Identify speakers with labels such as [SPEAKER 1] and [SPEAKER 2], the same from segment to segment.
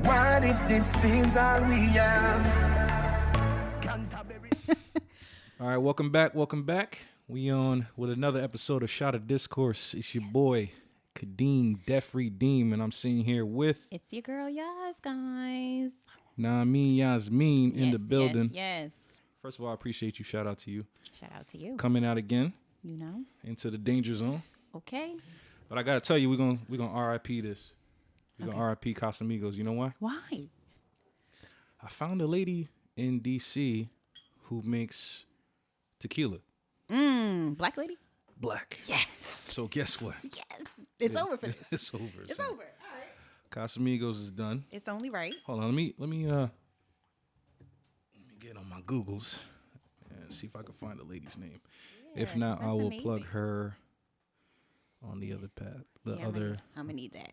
[SPEAKER 1] What if this is all we have?
[SPEAKER 2] All right, welcome back. We on with another episode of Shot of Discourse. It's your boy, Kadeem, DebtFreeDeem, and I'm sitting here with...
[SPEAKER 3] It's your girl, Yaaz, guys.
[SPEAKER 2] Yaaz in the building.
[SPEAKER 3] Yes.
[SPEAKER 2] First of all, I appreciate you. Shout out to you.
[SPEAKER 3] Shout out to you.
[SPEAKER 2] Coming out again.
[SPEAKER 3] You know.
[SPEAKER 2] Into the danger zone.
[SPEAKER 3] Okay.
[SPEAKER 2] But I got to tell you, we're gonna RIP this. We're going to RIP Casamigos. You know why?
[SPEAKER 3] Why?
[SPEAKER 2] I found a lady in D.C. who makes tequila.
[SPEAKER 3] Black lady?
[SPEAKER 2] Black.
[SPEAKER 3] Yes.
[SPEAKER 2] So guess what?
[SPEAKER 3] Yes. It's over for this.
[SPEAKER 2] It's over.
[SPEAKER 3] It's over. All right.
[SPEAKER 2] Casamigos is done.
[SPEAKER 3] It's only right.
[SPEAKER 2] Hold on, let me get on my Googles and see if I can find the lady's name.
[SPEAKER 3] Yeah,
[SPEAKER 2] if not, I will
[SPEAKER 3] amazing.
[SPEAKER 2] plug her on the other path. I'm
[SPEAKER 3] gonna need that.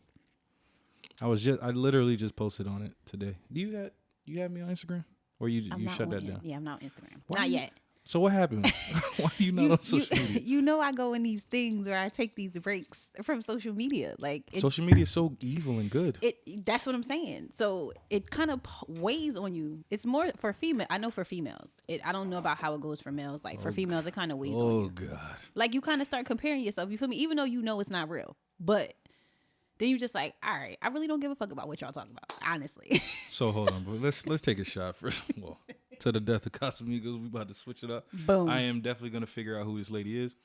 [SPEAKER 2] I literally just posted on it today. Do you have me on Instagram? Or you shut that down?
[SPEAKER 3] Yeah, I'm not on Instagram.
[SPEAKER 2] Why
[SPEAKER 3] Not yet.
[SPEAKER 2] So what happened? Why are you not on social media?
[SPEAKER 3] You know I go in these things where I take these breaks from social media.
[SPEAKER 2] Social media is so evil and good.
[SPEAKER 3] That's what I'm saying. So it kind of weighs on you. It's more for female. I know for females. I don't know about how it goes for males. Like for females, it kind of weighs on you.
[SPEAKER 2] Oh God.
[SPEAKER 3] Like you kind of start comparing yourself. You feel me? Even though you know it's not real, but then you just like, all right, I really don't give a fuck about what y'all talking about, honestly.
[SPEAKER 2] So hold on, bro. Let's take a shot first of all. To the death of Casamigos, we about to switch it up.
[SPEAKER 3] Boom.
[SPEAKER 2] I am definitely gonna figure out who this lady is.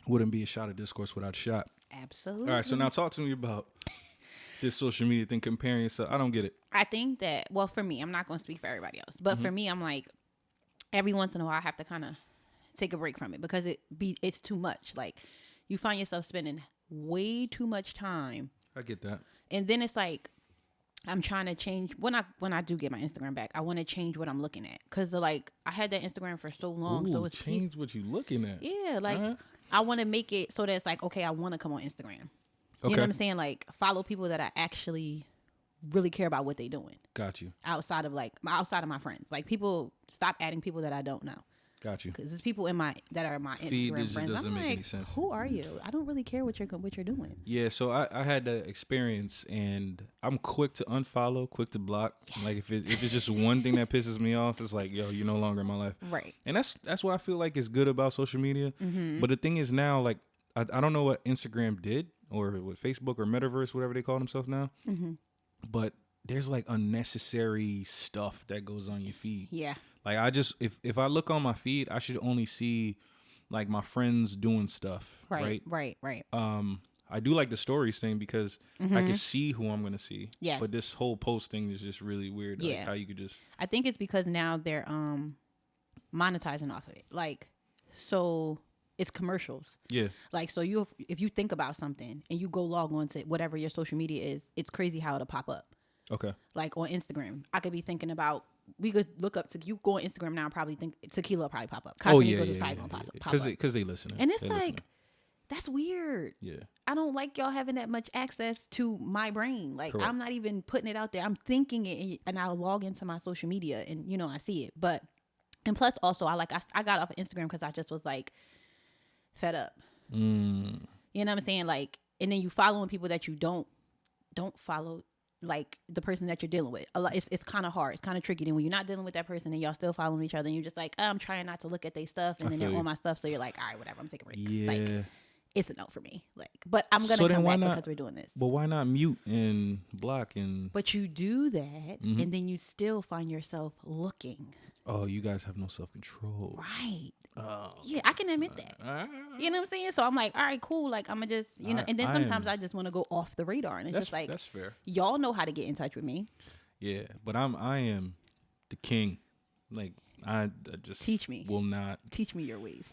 [SPEAKER 2] Wouldn't be a Shot of Discourse without a shot.
[SPEAKER 3] Absolutely.
[SPEAKER 2] All right, so now talk to me about this social media thing, comparing yourself. I don't get it.
[SPEAKER 3] I think that, well, for me, I'm not going to speak for everybody else, but for me, I'm like, every once in a while, I have to kind of take a break from it because it's too much. Like, you find yourself spending way too much time.
[SPEAKER 2] I get that.
[SPEAKER 3] And then it's like, I'm trying to change when I do get my Instagram back. I want to change what I'm looking at because like I had that Instagram for so long.
[SPEAKER 2] Ooh,
[SPEAKER 3] so it's
[SPEAKER 2] change what you looking at.
[SPEAKER 3] Yeah, like I want to make it so that it's like, okay, I want to come on Instagram.
[SPEAKER 2] Okay.
[SPEAKER 3] You know what I'm saying? Like follow people that I actually really care about what they doing.
[SPEAKER 2] Got you.
[SPEAKER 3] Outside of my friends, like people stop adding people that I don't know.
[SPEAKER 2] Got you.
[SPEAKER 3] Because there's people that are my
[SPEAKER 2] Feed
[SPEAKER 3] Instagram friends.
[SPEAKER 2] doesn't
[SPEAKER 3] I'm
[SPEAKER 2] make
[SPEAKER 3] like,
[SPEAKER 2] any sense.
[SPEAKER 3] who are you? I don't really care what you're doing.
[SPEAKER 2] Yeah, so I had that experience, and I'm quick to unfollow, quick to block. Yes. Like if it's just one thing that pisses me off, it's like, yo, you're no longer in my life.
[SPEAKER 3] Right.
[SPEAKER 2] And that's what I feel like is good about social media. Mm-hmm. But the thing is now, like I don't know what Instagram did or what Facebook or Metaverse, whatever they call themselves now. Mm-hmm. But there's like unnecessary stuff that goes on your feed.
[SPEAKER 3] Yeah.
[SPEAKER 2] Like I just if I look on my feed, I should only see like my friends doing stuff. Right. I do like the stories thing because I can see who I'm gonna see.
[SPEAKER 3] Yes.
[SPEAKER 2] But this whole post thing is just really weird.
[SPEAKER 3] Yeah.
[SPEAKER 2] Like how you could just.
[SPEAKER 3] I think it's because now they're monetizing off of it. Like so it's commercials.
[SPEAKER 2] Yeah.
[SPEAKER 3] Like so if you think about something and you go log on to whatever your social media is, it's crazy how it'll pop up.
[SPEAKER 2] Okay.
[SPEAKER 3] Like on Instagram, I could be thinking about. We could look up you go on Instagram now and probably think Tequila will probably pop up. Casamigos is probably gonna pop up.
[SPEAKER 2] Because they listening.
[SPEAKER 3] And it's
[SPEAKER 2] they
[SPEAKER 3] like
[SPEAKER 2] listening.
[SPEAKER 3] That's weird.
[SPEAKER 2] Yeah.
[SPEAKER 3] I don't like y'all having that much access to my brain. Like
[SPEAKER 2] Correct.
[SPEAKER 3] I'm not even putting it out there. I'm thinking it and I'll log into my social media and I see it. But and plus also I got off of Instagram because I just was like fed up. You know what I'm saying? Like and then you following people that you don't follow. Like the person that you're dealing with, it's kind of hard. It's kind of tricky. Then when you're not dealing with that person and y'all still following each other, and you're just like, I'm trying not to look at their stuff, and then they're on my stuff. So you're like, all right, whatever. I'm taking a break.
[SPEAKER 2] Yeah.
[SPEAKER 3] Like, it's a no for me. Like, but I'm gonna come back because we're doing this.
[SPEAKER 2] But why not mute and block and?
[SPEAKER 3] But you do that, and then you still find yourself looking.
[SPEAKER 2] Oh, you guys have no self-control.
[SPEAKER 3] Right.
[SPEAKER 2] Oh.
[SPEAKER 3] Yeah, I can admit that. You know what I'm saying? So I'm like, all right, cool. Like, I'm going to just, and then sometimes I just want to go off the radar. And it's just like,
[SPEAKER 2] that's fair.
[SPEAKER 3] Y'all know how to get in touch with me.
[SPEAKER 2] Yeah, but I am the king. Like, I just
[SPEAKER 3] teach me.
[SPEAKER 2] Will not
[SPEAKER 3] teach me your ways.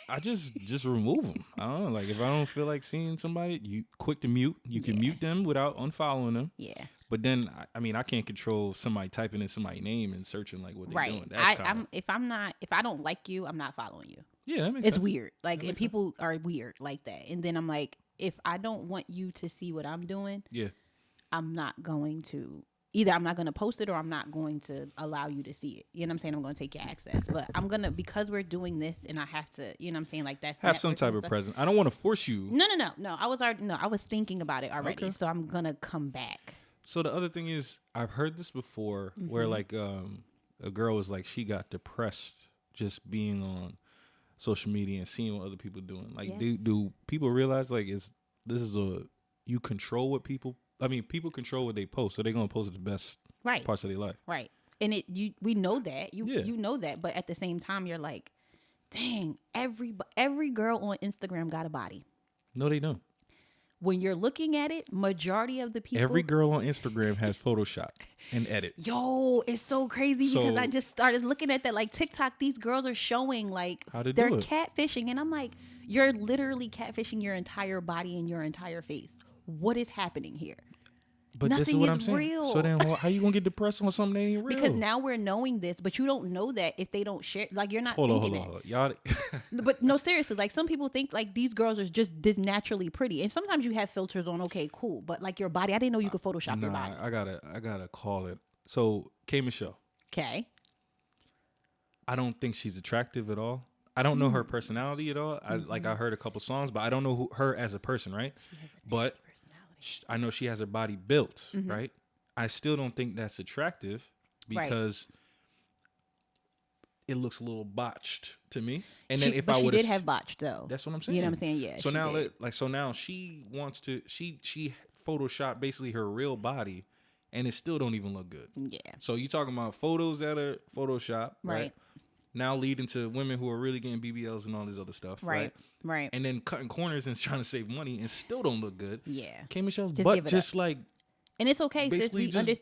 [SPEAKER 2] I just remove them. I don't know. Like, if I don't feel like seeing somebody, you quick to mute. You can mute them without unfollowing them.
[SPEAKER 3] Yeah.
[SPEAKER 2] But then, I mean, I can't control somebody typing in somebody's name and searching like what they're doing. That's
[SPEAKER 3] if I don't like you, I'm not following you.
[SPEAKER 2] Yeah, that makes
[SPEAKER 3] sense.
[SPEAKER 2] It's
[SPEAKER 3] weird. Like, if people are weird like that. And then I'm like, if I don't want you to see what I'm doing,
[SPEAKER 2] yeah,
[SPEAKER 3] I'm not going to either I'm not going to post it or I'm not going to allow you to see it. You know what I'm saying? I'm going to take your access. But I'm going to, because we're doing this and I have to, you know what I'm saying? Like that's
[SPEAKER 2] have some type of present. I don't want to force you.
[SPEAKER 3] No. I was thinking about it already. Okay. So I'm going to come back.
[SPEAKER 2] So the other thing is, I've heard this before where like a girl was like, she got depressed just being on social media and seeing what other people doing. Like, do people realize like you control what people, I mean, people control what they post, so they're gonna post the best parts of their life. Right.
[SPEAKER 3] And we know that. You know that, but at the same time you're like, dang, every girl on Instagram got a body.
[SPEAKER 2] No, they don't.
[SPEAKER 3] When you're looking at it, majority of the people,
[SPEAKER 2] every girl on Instagram has Photoshop and edit.
[SPEAKER 3] Yo, it's so crazy because I just started looking at that. Like TikTok, these girls are showing like they're catfishing, and I'm like, you're literally catfishing your entire body and your entire face. What is happening here?
[SPEAKER 2] But
[SPEAKER 3] nothing
[SPEAKER 2] this is what I'm saying.
[SPEAKER 3] Real.
[SPEAKER 2] So then how you gonna get depressed on something that ain't real?
[SPEAKER 3] Because now we're knowing this, but you don't know that if they don't share. Like you're not thinking that.
[SPEAKER 2] Y'all.
[SPEAKER 3] But no, seriously. Like some people think like these girls are just this naturally pretty, and sometimes you have filters on. Okay, cool. But like your body, I didn't know you could Photoshop your body.
[SPEAKER 2] I gotta call it. So K Michelle.
[SPEAKER 3] Okay.
[SPEAKER 2] I don't think she's attractive at all. I don't know her personality at all. I heard a couple songs, but I don't know her as a person, right? But I know she has her body built, right? I still don't think that's attractive because it looks a little botched to me. And then
[SPEAKER 3] she did have botched though.
[SPEAKER 2] That's what I'm saying.
[SPEAKER 3] You know what I'm saying? Yeah.
[SPEAKER 2] So now she wants to she photoshopped basically her real body, and it still don't even look good.
[SPEAKER 3] Yeah.
[SPEAKER 2] So you talking about photos that are Photoshop, right? Now leading to women who are really getting BBLs and all this other stuff, right?
[SPEAKER 3] Right.
[SPEAKER 2] And then cutting corners and trying to save money and still don't look good.
[SPEAKER 3] Yeah.
[SPEAKER 2] K Michelle's butt just like,
[SPEAKER 3] and it's okay, sis.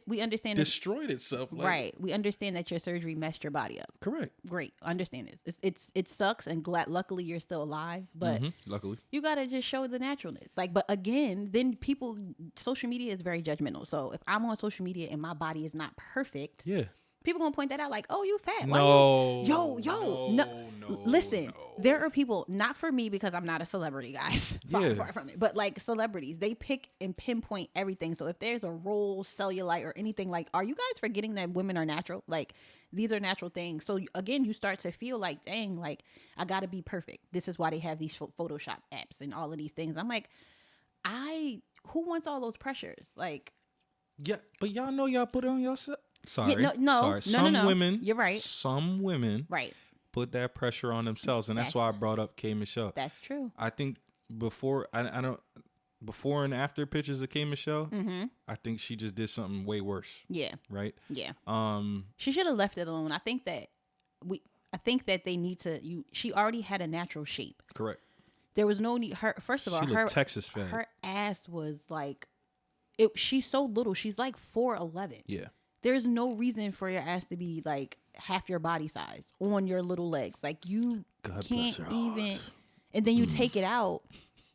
[SPEAKER 3] We understand
[SPEAKER 2] destroyed itself. Like,
[SPEAKER 3] right. We understand that your surgery messed your body up.
[SPEAKER 2] Correct.
[SPEAKER 3] Great. Understand it. It sucks, and luckily you're still alive. But
[SPEAKER 2] luckily
[SPEAKER 3] you gotta just show the naturalness. Like, but again, then social media is very judgmental. So if I'm on social media and my body is not perfect, people gonna point that out like, oh, you fat.
[SPEAKER 2] No.
[SPEAKER 3] No. Listen, there are people, not for me because I'm not a celebrity, guys. Far from it. But like celebrities, they pick and pinpoint everything. So if there's a roll, cellulite, or anything, like, are you guys forgetting that women are natural? Like, these are natural things. So again, you start to feel like, dang, like, I gotta be perfect. This is why they have these Photoshop apps and all of these things. I'm like, who wants all those pressures? Like,
[SPEAKER 2] yeah, but y'all know y'all put it on yourself. Sorry.
[SPEAKER 3] Some
[SPEAKER 2] women.
[SPEAKER 3] You're right.
[SPEAKER 2] Some women.
[SPEAKER 3] Right.
[SPEAKER 2] Put that pressure on themselves, and that's why I brought up K Michelle.
[SPEAKER 3] That's true.
[SPEAKER 2] I think before and after pictures of K Michelle, I think she just did something way worse. Yeah. Right.
[SPEAKER 3] Yeah. She should have left it alone. I think that they need to. She already had a natural shape.
[SPEAKER 2] Correct.
[SPEAKER 3] There was no need. First of all, her
[SPEAKER 2] Texas fan.
[SPEAKER 3] Her ass was like, she's so little. She's like 4'11".
[SPEAKER 2] Yeah.
[SPEAKER 3] There's no reason for your ass to be like half your body size on your little legs. Like you can't even, and then you take it out,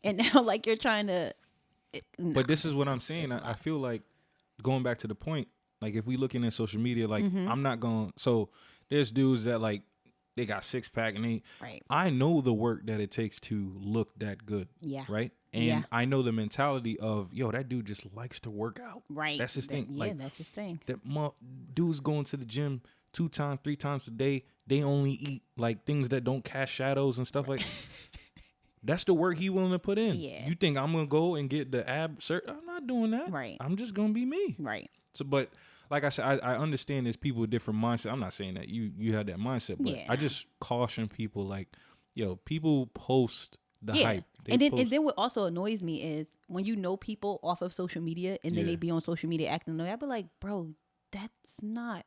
[SPEAKER 3] and now like you're trying to.
[SPEAKER 2] But this is what I'm saying. I feel like going back to the point, like if we looking at social media, like I'm not going. So there's dudes that like they got 6-pack and I know the work that it takes to look that good. Yeah. Right. And I know the mentality of, that dude just likes to work out.
[SPEAKER 3] Right.
[SPEAKER 2] That's his thing.
[SPEAKER 3] Yeah, that's his thing.
[SPEAKER 2] That dude's going to the gym 2 times, 3 times a day. They only eat like things that don't cast shadows and stuff like that. That's the work he willing to put in. Yeah. You think I'm going to go and get the ab cert? I'm not doing that. Right. I'm just going to be me. Right. So, but like I said, I understand there's people with different mindset. I'm not saying that you had that mindset, but I just caution people like, people post the hype.
[SPEAKER 3] And then what also annoys me is when you know people off of social media and then they be on social media acting annoyed. I be like, bro, that's not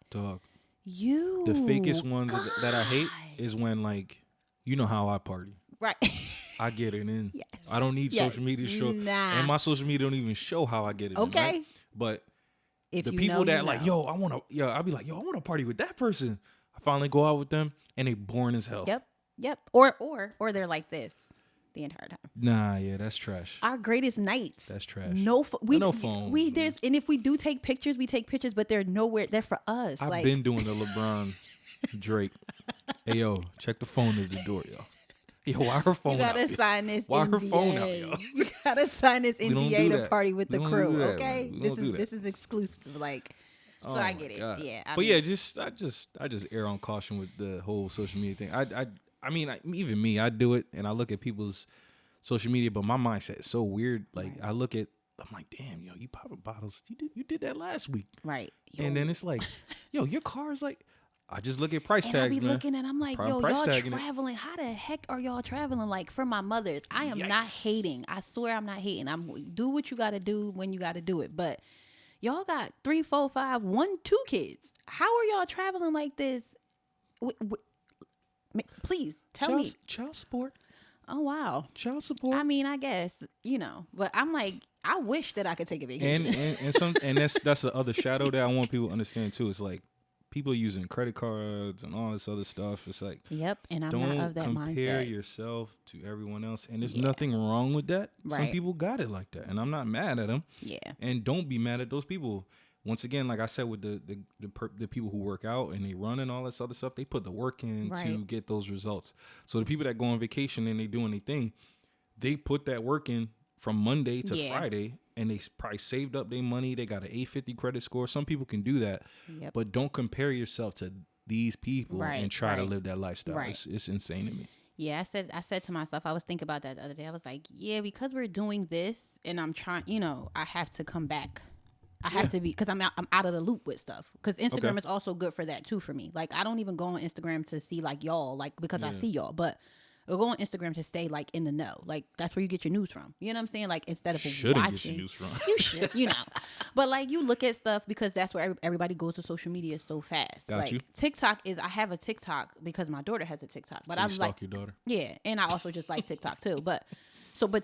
[SPEAKER 3] you.
[SPEAKER 2] The fakest ones that I hate is when like, you know how I party. Right. I get it in. Yes. I don't need social media to show. Nah. And my social media don't even show how I get it in. Okay. Right? But if the people that like, I'll be like, I want to party with that person. I finally go out with them and they boring as hell.
[SPEAKER 3] Yep. Or they're like this the entire time.
[SPEAKER 2] Nah, yeah, that's trash.
[SPEAKER 3] Our greatest nights.
[SPEAKER 2] That's trash.
[SPEAKER 3] No
[SPEAKER 2] phone.
[SPEAKER 3] And if we do take pictures, we take pictures, but they're nowhere. They're for us.
[SPEAKER 2] I've been doing the LeBron Drake. Hey yo, check the phone at the door, yo. Yo, why her phone out?
[SPEAKER 3] You gotta sign this NDA. Her phone out, yo? You gotta sign this NDA to party with the crew. Okay, this is exclusive. Like, So I get it.
[SPEAKER 2] God.
[SPEAKER 3] Yeah.
[SPEAKER 2] But yeah, I just err on caution with the whole social media thing. I mean, even me, I do it, and I look at people's social media, but my mindset is so weird. Like I look at, I'm like, damn, yo, you popping bottles. You did that last week,
[SPEAKER 3] right? Yo.
[SPEAKER 2] And then it's like, yo, your car's like. I just look at price
[SPEAKER 3] and
[SPEAKER 2] tags,
[SPEAKER 3] I be
[SPEAKER 2] man.
[SPEAKER 3] looking at, I'm like, yo, y'all traveling. How the heck are y'all traveling? Like, for my mothers, I am not hating. I swear I'm not hating. Do what you got to do when you got to do it. But y'all got 3, 4, 5, 1, 2 kids. How are y'all traveling like this? Please tell me.
[SPEAKER 2] Child support.
[SPEAKER 3] Oh, wow.
[SPEAKER 2] Child support.
[SPEAKER 3] I mean, I guess, but I'm like, I wish that I could take a vacation.
[SPEAKER 2] And that's the other shadow that I want people to understand too. It's like, people using credit cards and all this other stuff. It's like,
[SPEAKER 3] yep, and I'm not of that mindset.
[SPEAKER 2] Don't compare yourself to everyone else, and there's nothing wrong with that. Right. Some people got it like that, and I'm not mad at them. Yeah, and don't be mad at those people. Once again, like I said, with the people who work out and they run and all this other stuff, they put the work in to get those results. So the people that go on vacation and they do anything, they put that work in from Monday to Friday. And they probably saved up their money. They got an 850 credit score. Some people can do that. Yep. But don't compare yourself to these people and try to live that lifestyle. Right. It's insane to me.
[SPEAKER 3] Yeah, I said to myself, I was thinking about that the other day. I was like, yeah, because we're doing this and I'm trying, I have to come back. I have to be, because I'm out of the loop with stuff. Because Instagram is also good for that too for me. Like, I don't even go on Instagram to see like y'all, like because I see y'all. But or go on Instagram to stay like in the know. Like that's where you get your news from. You know what I'm saying? Like instead of watching,
[SPEAKER 2] get your news from.
[SPEAKER 3] You should, But like you look at stuff because that's where everybody goes to social media so fast.
[SPEAKER 2] Got
[SPEAKER 3] like
[SPEAKER 2] you.
[SPEAKER 3] TikTok is. I have a TikTok because my daughter has a TikTok. But
[SPEAKER 2] so
[SPEAKER 3] I
[SPEAKER 2] stalk your daughter.
[SPEAKER 3] Yeah, and I also just like TikTok too. But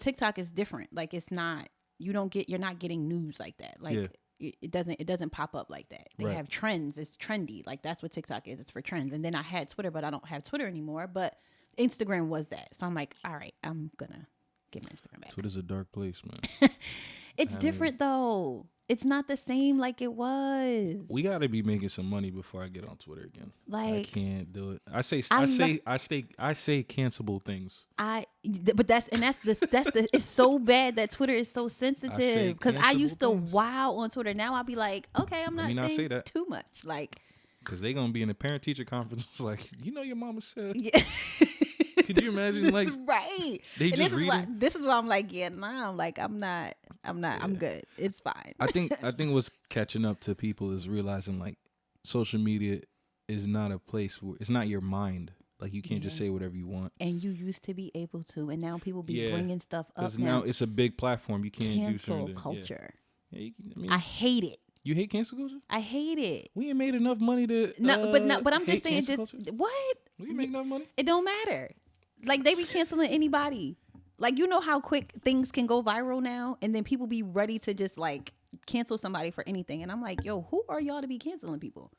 [SPEAKER 3] TikTok is different. Like it's not. You're not getting news like that. Like it doesn't pop up like that. They have trends. It's trendy. Like that's what TikTok is. It's for trends. And then I had Twitter, but I don't have Twitter anymore. But Instagram was that. So I'm like, all right, I'm gonna get my Instagram back.
[SPEAKER 2] Twitter's a dark place, man.
[SPEAKER 3] It's different though. It's not the same like it was.
[SPEAKER 2] We gotta be making some money before I get on Twitter again. Like I can't do it. I say cancelable things.
[SPEAKER 3] But that's it's so bad that Twitter is so sensitive because I used to wow on Twitter. Now I'll be like, okay, I'm not saying that too much. Like,
[SPEAKER 2] because they gonna be in a parent teacher conference. It's like, your mama said. Yeah. Could you imagine? Like,
[SPEAKER 3] right?
[SPEAKER 2] They and just reading.
[SPEAKER 3] This is why I'm like, I'm like, I'm not. Yeah. I'm good. It's fine.
[SPEAKER 2] I think what's catching up to people is realizing like social media is not a place where it's not your mind. Like you can't just say whatever you want.
[SPEAKER 3] And you used to be able to, and now people be bringing stuff up.
[SPEAKER 2] Because now it's a big platform. You can't do certain
[SPEAKER 3] cancel culture.
[SPEAKER 2] Yeah.
[SPEAKER 3] I hate it.
[SPEAKER 2] You hate cancel culture?
[SPEAKER 3] I hate it.
[SPEAKER 2] We ain't made enough money to.
[SPEAKER 3] But I'm just saying, what?
[SPEAKER 2] We ain't make enough money.
[SPEAKER 3] It don't matter. Like they be canceling anybody. Like how quick things can go viral now, and then people be ready to just like cancel somebody for anything. And I'm like, yo, who are y'all to be canceling people?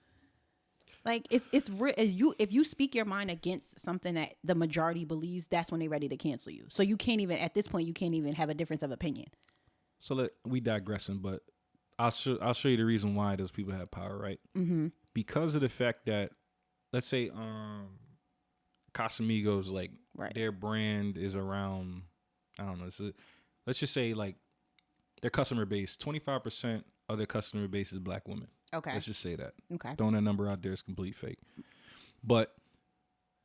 [SPEAKER 3] Like it's real. If you speak your mind against something that the majority believes, that's when they're ready to cancel you. So you can't even at this point you can't even have a difference of opinion.
[SPEAKER 2] So we digressing, but I'll show you the reason why those people have power, right? Mm-hmm. Because of the fact that, let's say, Casamigos, like their brand is around, I don't know. Let's just say like their customer base, 25% of their customer base is black women.
[SPEAKER 3] Okay.
[SPEAKER 2] Let's just say that.
[SPEAKER 3] Okay.
[SPEAKER 2] Throwing that number out there is complete fake. But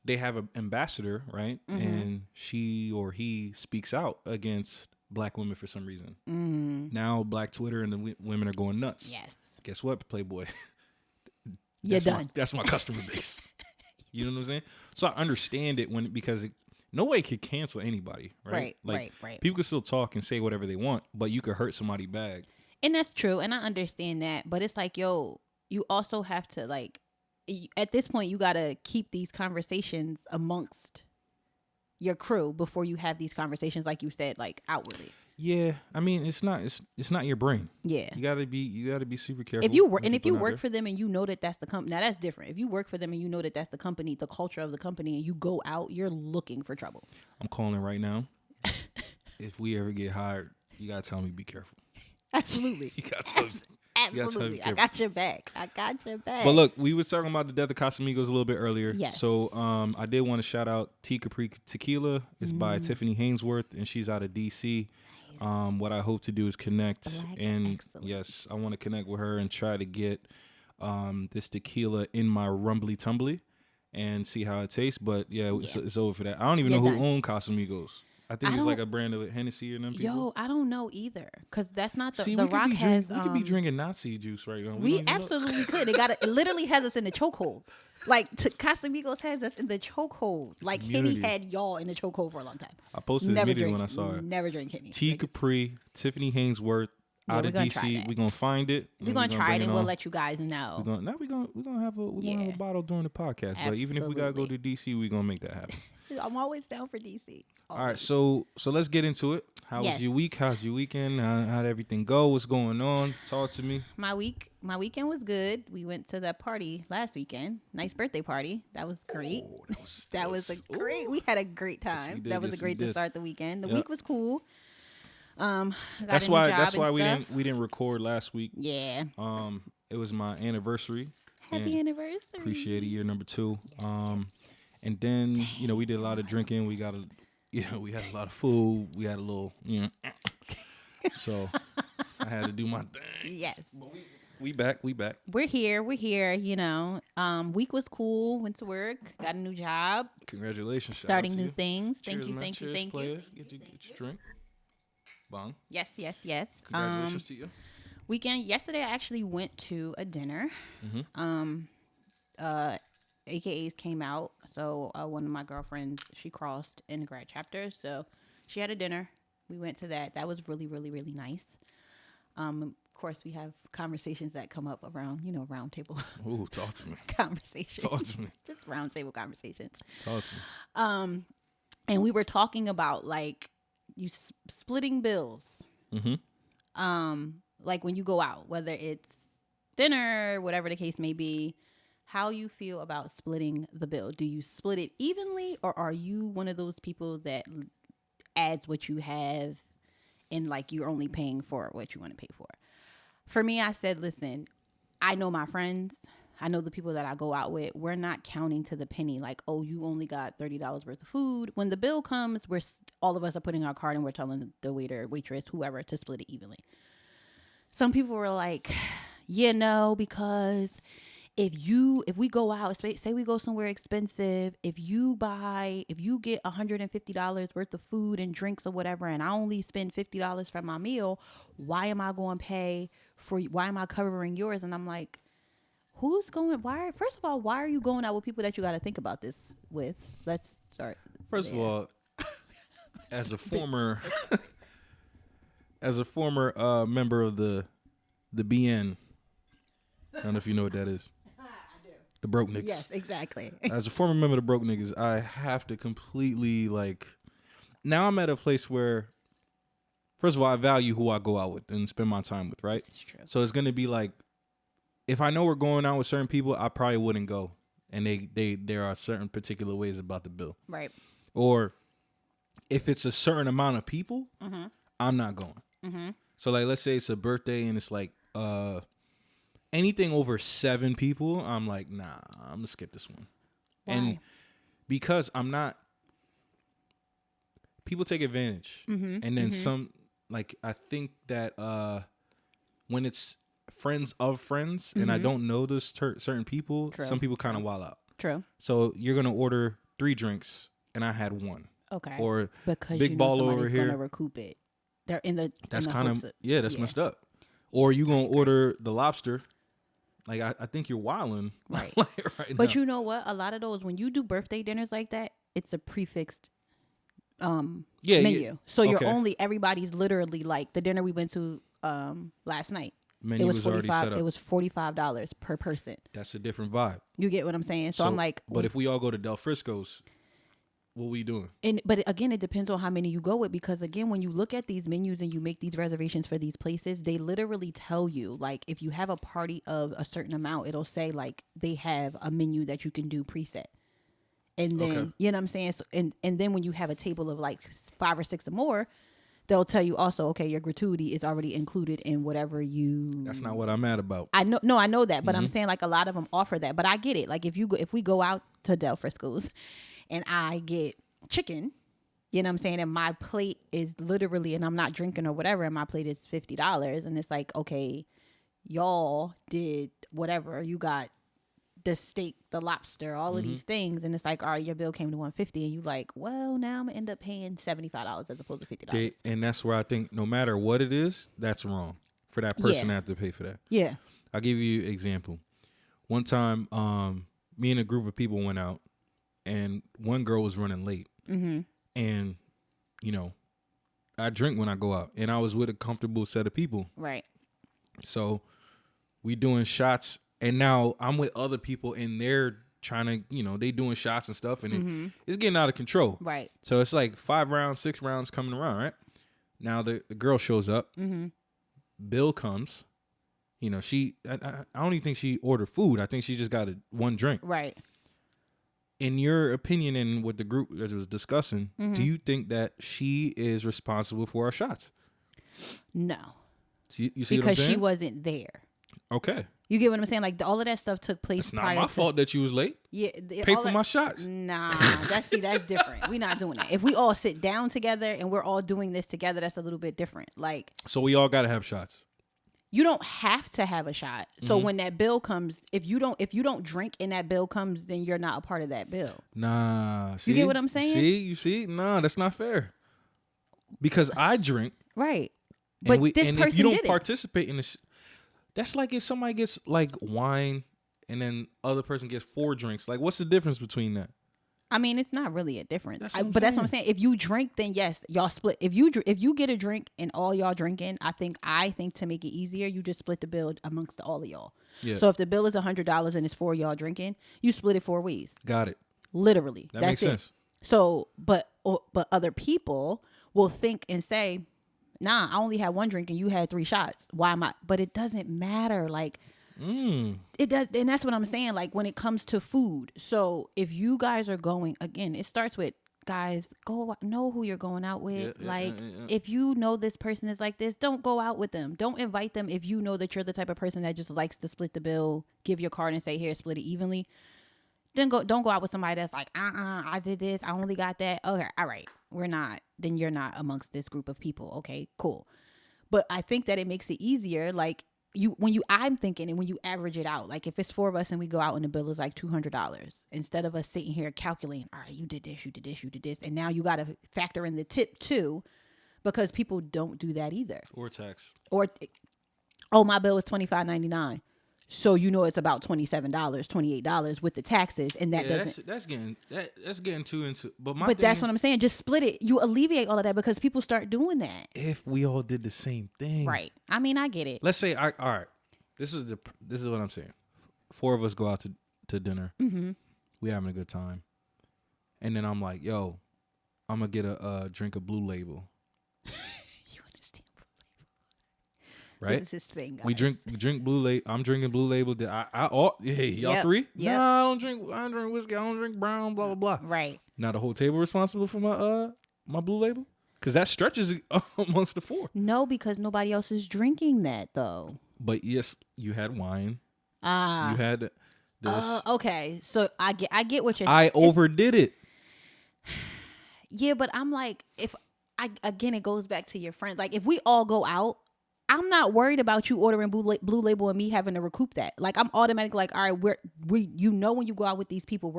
[SPEAKER 2] they have an ambassador, right? Mm-hmm. And she or he speaks out against black women for some reason. Mm. Now black Twitter and the women are going nuts.
[SPEAKER 3] Yes.
[SPEAKER 2] Guess what, Playboy?
[SPEAKER 3] You're done.
[SPEAKER 2] That's my customer base. You know what I'm saying? So I understand it because nobody could cancel anybody, right? Right. People can still talk and say whatever they want, but you could hurt somebody's bag.
[SPEAKER 3] And that's true, and I understand that. But it's like, yo, you also have to like, at this point, you gotta keep these conversations amongst your crew before you have these conversations, like you said, like outwardly.
[SPEAKER 2] Yeah, I mean, it's not your brain.
[SPEAKER 3] Yeah,
[SPEAKER 2] you gotta be super careful.
[SPEAKER 3] If you work for them and you know that that's the company, now that's different. If you work for them and you know that that's the company, the culture of the company, and you go out, you're looking for trouble.
[SPEAKER 2] I'm calling right now. If we ever get hired, you gotta tell me be careful.
[SPEAKER 3] Absolutely.
[SPEAKER 2] You gotta tell me.
[SPEAKER 3] Absolutely. I got your back.
[SPEAKER 2] But look, we was talking about the death of Casamigos a little bit earlier.
[SPEAKER 3] Yes.
[SPEAKER 2] So I did want to shout out Tequila. It's by Tiffany Hainsworth, and she's out of DC. What I hope to do is connect. Black excellence. Yes, I want to connect with her and try to get this tequila in my rumbly tumbly and see how it tastes. But yeah, it's over for that. I don't even know who owned Casamigos. I think it's like a brand of Hennessy or them people.
[SPEAKER 3] Yo, I don't know either, because that's not the.
[SPEAKER 2] See,
[SPEAKER 3] the Rock has.
[SPEAKER 2] We could be drinking Nazi juice right now.
[SPEAKER 3] We absolutely could. It literally has us in the chokehold. Like Casamigos has us in the chokehold. Like Henny had y'all in the chokehold for a long time.
[SPEAKER 2] I posted immediately when I saw it.
[SPEAKER 3] Never drink Henny.
[SPEAKER 2] T Capri, Tiffany Hainsworth, out of DC. We're gonna find it.
[SPEAKER 3] We're gonna try it and we'll let you guys know.
[SPEAKER 2] We're gonna have a bottle during the podcast. Absolutely. But even if we gotta go to DC, we're gonna make that happen.
[SPEAKER 3] I'm always down for DC.
[SPEAKER 2] All right, so let's get into it. How was your week? How's your weekend? How'd everything go? What's going on? Talk to me.
[SPEAKER 3] My weekend was good. We went to that party last weekend. Nice birthday party. That was great. We had a great time. That was a great to start the weekend. The week was cool.
[SPEAKER 2] That's why we didn't record last week.
[SPEAKER 3] Yeah.
[SPEAKER 2] It was my anniversary.
[SPEAKER 3] Happy anniversary.
[SPEAKER 2] Appreciate it. Year number 2. And then we did a lot of drinking. We had a lot of food. We had a little, so I had to do my thing.
[SPEAKER 3] Yes.
[SPEAKER 2] But we back.
[SPEAKER 3] We're here. Week was cool. Went to work. Got a new job.
[SPEAKER 2] Congratulations.
[SPEAKER 3] Starting new things.
[SPEAKER 2] Cheers,
[SPEAKER 3] Thank you.
[SPEAKER 2] Get your drink. Bong.
[SPEAKER 3] Yes.
[SPEAKER 2] Congratulations to you.
[SPEAKER 3] Weekend. Yesterday, I actually went to a dinner. AKAs came out. So one of my girlfriends, she crossed in the grad chapter. So she had a dinner. We went to that. That was really, really, really nice. Of course, we have conversations that come up around, round table.
[SPEAKER 2] Ooh, talk to me.
[SPEAKER 3] Conversations.
[SPEAKER 2] Talk to me.
[SPEAKER 3] Just round table conversations.
[SPEAKER 2] Talk to me.
[SPEAKER 3] And we were talking about like you splitting bills. Like when you go out, whether it's dinner, whatever the case may be. How you feel about splitting the bill? Do you split it evenly, or are you one of those people that adds what you have and like you're only paying for what you want to pay for? For me, I said, listen, I know my friends. I know the people that I go out with. We're not counting to the penny like, oh, you only got $30 worth of food. When the bill comes, all of us are putting our card and we're telling the waiter, waitress, whoever to split it evenly. Some people were like, no, because if we go out, say we go somewhere expensive, if you get $150 worth of food and drinks or whatever, and I only spend $50 for my meal, why am I covering yours? And I'm like, first of all, why are you going out with people that you got to think about this with? Let's start.
[SPEAKER 2] First of all, as a former member of the BN, I don't know if you know what that is. The broke niggas.
[SPEAKER 3] Yes, exactly.
[SPEAKER 2] As a former member of the broke niggas, I have to completely now I'm at a place where, first of all, I value who I go out with and spend my time with, right?
[SPEAKER 3] This is true.
[SPEAKER 2] So it's going to be like, if I know we're going out with certain people, I probably wouldn't go. And there are certain particular ways about the bill.
[SPEAKER 3] Right.
[SPEAKER 2] Or if it's a certain amount of people, I'm not going. So let's say it's a birthday and it's anything over 7 people, I'm like, nah, I'm gonna skip this one.
[SPEAKER 3] Why?
[SPEAKER 2] And because I'm not, people take advantage. And then some, I think that when it's friends of friends and I don't know those certain people, some people kind of wild out.
[SPEAKER 3] True.
[SPEAKER 2] So you're gonna order 3 drinks and I had 1.
[SPEAKER 3] Okay.
[SPEAKER 2] Or
[SPEAKER 3] because
[SPEAKER 2] big ball over here.
[SPEAKER 3] Gonna recoup it. They're in the.
[SPEAKER 2] That's
[SPEAKER 3] kind of
[SPEAKER 2] that's messed up. Or you gonna order the lobster. I think you're wilding.
[SPEAKER 3] Right.
[SPEAKER 2] But
[SPEAKER 3] you know what? A lot of those, when you do birthday dinners like that, it's a prefixed menu. Yeah. So everybody's literally like the dinner we went to last night.
[SPEAKER 2] Menu was already set up.
[SPEAKER 3] It was $45 per person.
[SPEAKER 2] That's a different vibe.
[SPEAKER 3] You get what I'm saying? So I'm like.
[SPEAKER 2] But if we all go to Del Frisco's, what we doing?
[SPEAKER 3] But again, it depends on how many you go with, because again, when you look at these menus and you make these reservations for these places, they literally tell you, like, if you have a party of a certain amount, it'll say like they have a menu that you can do preset. And then, you know what I'm saying? So, and then when you have a table of like 5 or 6 or more, they'll tell you also, okay, your gratuity is already included in whatever you.
[SPEAKER 2] That's not what I'm mad about.
[SPEAKER 3] I know that, but I'm saying like a lot of them offer that. But I get it. Like if we go out to Del Frisco's and I get chicken, you know what I'm saying, and my plate is literally, and I'm not drinking or whatever, and my plate is $50, and it's like, okay, y'all did whatever. You got the steak, the lobster, all of these things, and it's like, all right, your bill came to $150, and you like, well, now I'm gonna end up paying $75 as opposed to $50.
[SPEAKER 2] And that's where I think no matter what it is, that's wrong for that person to have to pay for that.
[SPEAKER 3] Yeah.
[SPEAKER 2] I'll give you an example. One time, me and a group of people went out, and one girl was running late, and you know, I drink when I go out, and I was with a comfortable set of people,
[SPEAKER 3] right?
[SPEAKER 2] So we doing shots. And now I'm with other people and they're trying to, you know, they doing shots and stuff and it's getting out of control.
[SPEAKER 3] Right.
[SPEAKER 2] So it's like 5 rounds, 6 rounds coming around, right? Now the girl shows up. Bill comes. You know, I don't even think she ordered food. I think she just got one drink.
[SPEAKER 3] Right.
[SPEAKER 2] In your opinion and what the group was discussing, do you think that she is responsible for our shots?
[SPEAKER 3] No.
[SPEAKER 2] You see
[SPEAKER 3] because
[SPEAKER 2] what I'm saying?
[SPEAKER 3] she wasn't there.
[SPEAKER 2] Okay.
[SPEAKER 3] You get what I'm saying? Like all of that stuff took place.
[SPEAKER 2] It's not my fault that you was late.
[SPEAKER 3] Yeah,
[SPEAKER 2] pay for my shots.
[SPEAKER 3] Nah, that's different. We're not doing that. If we all sit down together and we're all doing this together, that's a little bit different. Like,
[SPEAKER 2] so we all gotta have shots.
[SPEAKER 3] You don't have to have a shot. So when that bill comes, if you don't drink and that bill comes, then you're not a part of that bill.
[SPEAKER 2] Nah, see?
[SPEAKER 3] You get what I'm saying?
[SPEAKER 2] You see? Nah, that's not fair. Because I drink,
[SPEAKER 3] right? But this person
[SPEAKER 2] if you don't
[SPEAKER 3] did
[SPEAKER 2] participate in this. That's like if somebody gets like wine and then other person gets 4 drinks. Like, what's the difference between that?
[SPEAKER 3] I mean, it's not really a difference.
[SPEAKER 2] That's
[SPEAKER 3] That's what I'm saying. If you drink, then yes, y'all split. If you get a drink and all y'all drinking, I think to make it easier, you just split the bill amongst all of y'all. Yeah. So if the bill is $100 and it's 4 y'all drinking, you split it 4 ways.
[SPEAKER 2] Got it.
[SPEAKER 3] Literally.
[SPEAKER 2] That makes sense.
[SPEAKER 3] So, but other people will think and say, nah, I only had 1 drink and you had 3 shots. Why am I? But it doesn't matter. Like, it does. And that's what I'm saying. Like when it comes to food. So if you guys are going, again, it starts with guys, know who you're going out with. If you know this person is like this, don't go out with them. Don't invite them. If you know that you're the type of person that just likes to split the bill, give your card and say, here, split it evenly. Then don't go out with somebody that's like, I did this. I only got that. Okay. All right. Then you're not amongst this group of people. Okay, cool. But I think that it makes it easier. Like I'm thinking, and when you average it out, like if it's 4 of us and we go out and the bill is like $200, instead of us sitting here calculating, all right, you did this, you did this, you did this. And now you got to factor in the tip too, because people don't do that either.
[SPEAKER 2] Or tax.
[SPEAKER 3] Oh, my bill is $25.99. So you know it's about $27, $28 with the taxes, and that doesn't.
[SPEAKER 2] That's getting too into. But
[SPEAKER 3] that's what I'm saying. Just split it. You alleviate all of that because people start doing that.
[SPEAKER 2] If we all did the same thing,
[SPEAKER 3] right? I mean, I get it.
[SPEAKER 2] Let's say, all right. This is what I'm saying. 4 of us go out to dinner. We having a good time, and then I'm like, yo, I'm gonna get a drink of Blue Label. Right?
[SPEAKER 3] This is his thing, guys.
[SPEAKER 2] We drink Blue Label. I'm drinking Blue Label. Hey, y'all 3?
[SPEAKER 3] Yep.
[SPEAKER 2] Nah, I don't drink whiskey. I don't drink brown, blah, blah, blah.
[SPEAKER 3] Right.
[SPEAKER 2] Now the whole table responsible for my Blue Label? Because that stretches amongst the 4.
[SPEAKER 3] No, because nobody else is drinking that, though.
[SPEAKER 2] But yes, you had wine. You had this.
[SPEAKER 3] Okay. So I get what you're saying.
[SPEAKER 2] I overdid it.
[SPEAKER 3] Yeah, but I'm like, again, it goes back to your friends. Like, if we all go out, I'm not worried about you ordering Blue Label and me having to recoup that. Like, I'm automatically like, all right, when you go out with these people,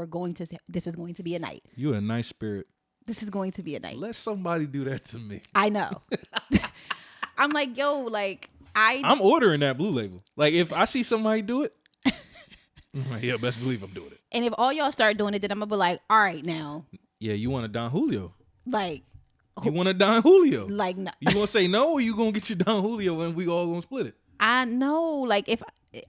[SPEAKER 3] this is going to be a night.
[SPEAKER 2] You a nice spirit.
[SPEAKER 3] This is going to be a night.
[SPEAKER 2] Let somebody do that to me.
[SPEAKER 3] I know. I'm like, yo, like,
[SPEAKER 2] I'm ordering that Blue Label. Like, if I see somebody do it, I'm like, yeah, best believe I'm doing it.
[SPEAKER 3] And if all y'all start doing it, then I'm going to be like, all right, now.
[SPEAKER 2] Yeah, you want a Don Julio.
[SPEAKER 3] Like.
[SPEAKER 2] You want a Don Julio.
[SPEAKER 3] Like, no.
[SPEAKER 2] You going to say no, or you going to get your Don Julio and we all going to split it?
[SPEAKER 3] I know. Like,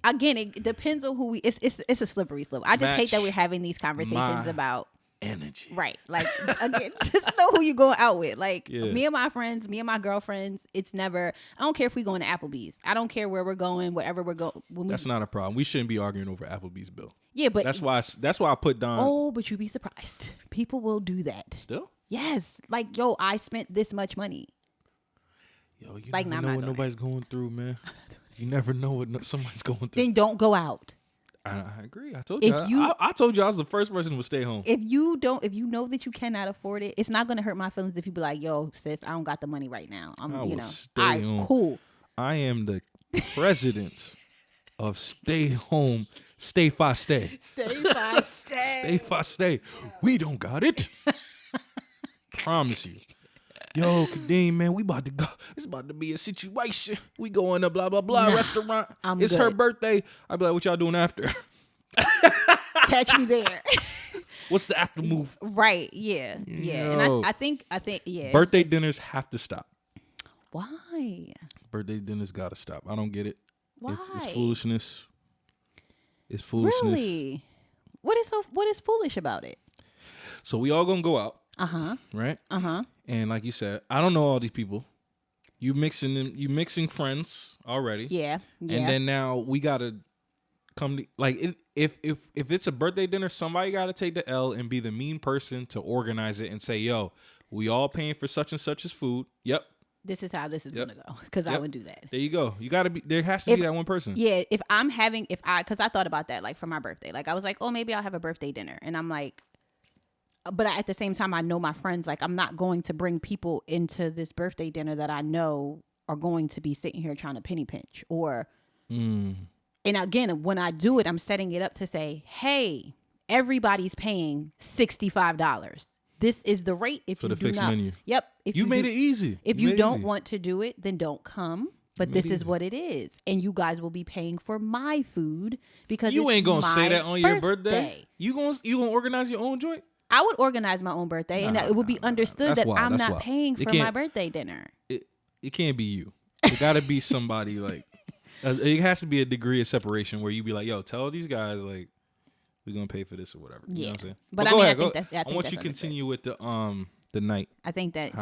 [SPEAKER 3] again, it depends on who it's a slippery slope. I just hate that we're having these conversations about
[SPEAKER 2] energy.
[SPEAKER 3] Right. Like, again, just know who you're going out with. Like,
[SPEAKER 2] yeah.
[SPEAKER 3] Me and my friends, me and my girlfriends, it's never, I don't care if we going to Applebee's. I don't care where we're going, wherever we're going.
[SPEAKER 2] That's not a problem. We shouldn't be arguing over Applebee's bill.
[SPEAKER 3] Yeah, but.
[SPEAKER 2] That's why I put Don.
[SPEAKER 3] Oh, but you'd be surprised. People will do that.
[SPEAKER 2] Still?
[SPEAKER 3] Yes. Like, yo, I spent this much money.
[SPEAKER 2] Yo, you never know what nobody's going through, man. You never know what somebody's going through.
[SPEAKER 3] Then don't go out.
[SPEAKER 2] I agree. I told you. I told you I was the first person who would stay home.
[SPEAKER 3] If you know that you cannot afford it, it's not going to hurt my feelings if you be like, yo, sis, I don't got the money right now.
[SPEAKER 2] Stay home.
[SPEAKER 3] Cool.
[SPEAKER 2] I am the president of stay home, stay fi stay.
[SPEAKER 3] Stay fi stay.
[SPEAKER 2] Stay fi stay. We don't got it. Promise you. Yo, Kadeem, man, we about to go. It's about to be a situation. We going to blah, blah, blah restaurant. It's her birthday. I'd be like, what y'all doing after?
[SPEAKER 3] Catch me there.
[SPEAKER 2] What's the after move?
[SPEAKER 3] Right, yeah. Yeah. And I think, yeah.
[SPEAKER 2] Birthday dinners have to stop.
[SPEAKER 3] Why?
[SPEAKER 2] Birthday dinners got to stop. I don't get it.
[SPEAKER 3] Why?
[SPEAKER 2] It's foolishness. It's foolishness.
[SPEAKER 3] Really? What is foolish about it?
[SPEAKER 2] So we all gonna go out. Right? And like you said, I don't know all these people. You mixing friends already.
[SPEAKER 3] Yeah.
[SPEAKER 2] And then now we gotta come to, like if it's a birthday dinner, somebody gotta take the L and be the mean person to organize it and say, yo, we all paying for such and such as food. Yep.
[SPEAKER 3] This is how this is gonna go. Because I would do that.
[SPEAKER 2] There you go. You gotta be. There has to be that one person.
[SPEAKER 3] Yeah. Because I thought about that, like for my birthday. Like I was like, oh, maybe I'll have a birthday dinner, and I'm like, but at the same time, I know my friends. Like I'm not going to bring people into this birthday dinner that I know are going to be sitting here trying to penny pinch or. And again, when I do it, I'm setting it up to say, hey, everybody's paying $65. This is the rate. If
[SPEAKER 2] for
[SPEAKER 3] you
[SPEAKER 2] the
[SPEAKER 3] do
[SPEAKER 2] fixed
[SPEAKER 3] not,
[SPEAKER 2] menu.
[SPEAKER 3] Yep. If
[SPEAKER 2] you made it easy.
[SPEAKER 3] If you don't want to do it, then don't come. But this is
[SPEAKER 2] easy.
[SPEAKER 3] what it is, and you guys will be paying for my food because
[SPEAKER 2] you ain't gonna say that on your
[SPEAKER 3] birthday.
[SPEAKER 2] You gonna organize your own joint?
[SPEAKER 3] I would organize my own birthday, and it would be understood that I'm not
[SPEAKER 2] wild.
[SPEAKER 3] paying for my birthday dinner.
[SPEAKER 2] It can't be you. It got to be somebody like. It has to be a degree of separation where you be like, yo, tell these guys like. We're gonna pay for this or whatever. You know what I'm saying?
[SPEAKER 3] But
[SPEAKER 2] I
[SPEAKER 3] I think that's.
[SPEAKER 2] I want you to continue with the night.
[SPEAKER 3] I think that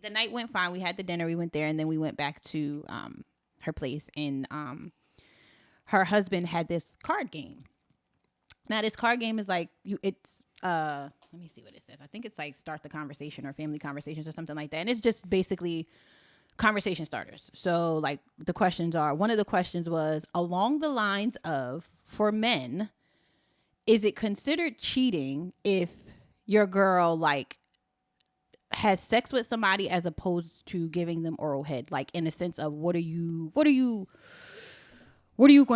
[SPEAKER 3] the night went fine. We had the dinner. We went there, and then we went back to her place, and her husband had this card game. Now this card game is like it's let me see what it says. I think it's like start the conversation or family conversations or something like that, and it's just basically conversation starters. So like the questions are, one of the questions was along the lines of, for men, is it considered cheating if your girl like has sex with somebody as opposed to giving them oral head? Like in a sense of what are you going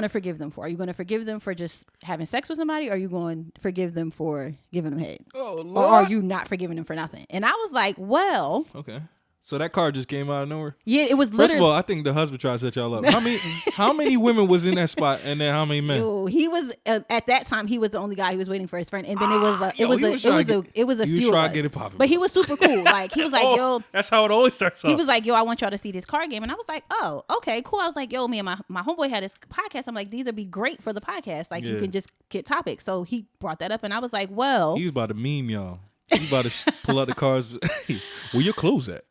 [SPEAKER 3] to forgive them for? Are you going to forgive them for just having sex with somebody? Or are you going to forgive them for giving them head?
[SPEAKER 2] Oh, Lord.
[SPEAKER 3] Or are you not forgiving them for nothing? And I was like, well,
[SPEAKER 2] okay. So that card just came out of nowhere?
[SPEAKER 3] Yeah, it was literally.
[SPEAKER 2] First of all, I think the husband tried to set y'all up. How many women was in that spot, and then how many men?
[SPEAKER 3] Yo, he was at that time. He was the only guy who was waiting for his friend, and then it was like it was a few of us. Get it popping, but he was super cool. Like he was like, yo,
[SPEAKER 2] that's how it always starts.
[SPEAKER 3] He was like, yo, I want y'all to see this card game, and I was like, oh, okay, cool. I was like, yo, me and my homeboy had this podcast. I'm like, these would be great for the podcast. Like you can just get topics. So he brought that up, and I was like, well,
[SPEAKER 2] he was about to meme y'all. He was about to pull out the cards. Where your clothes at?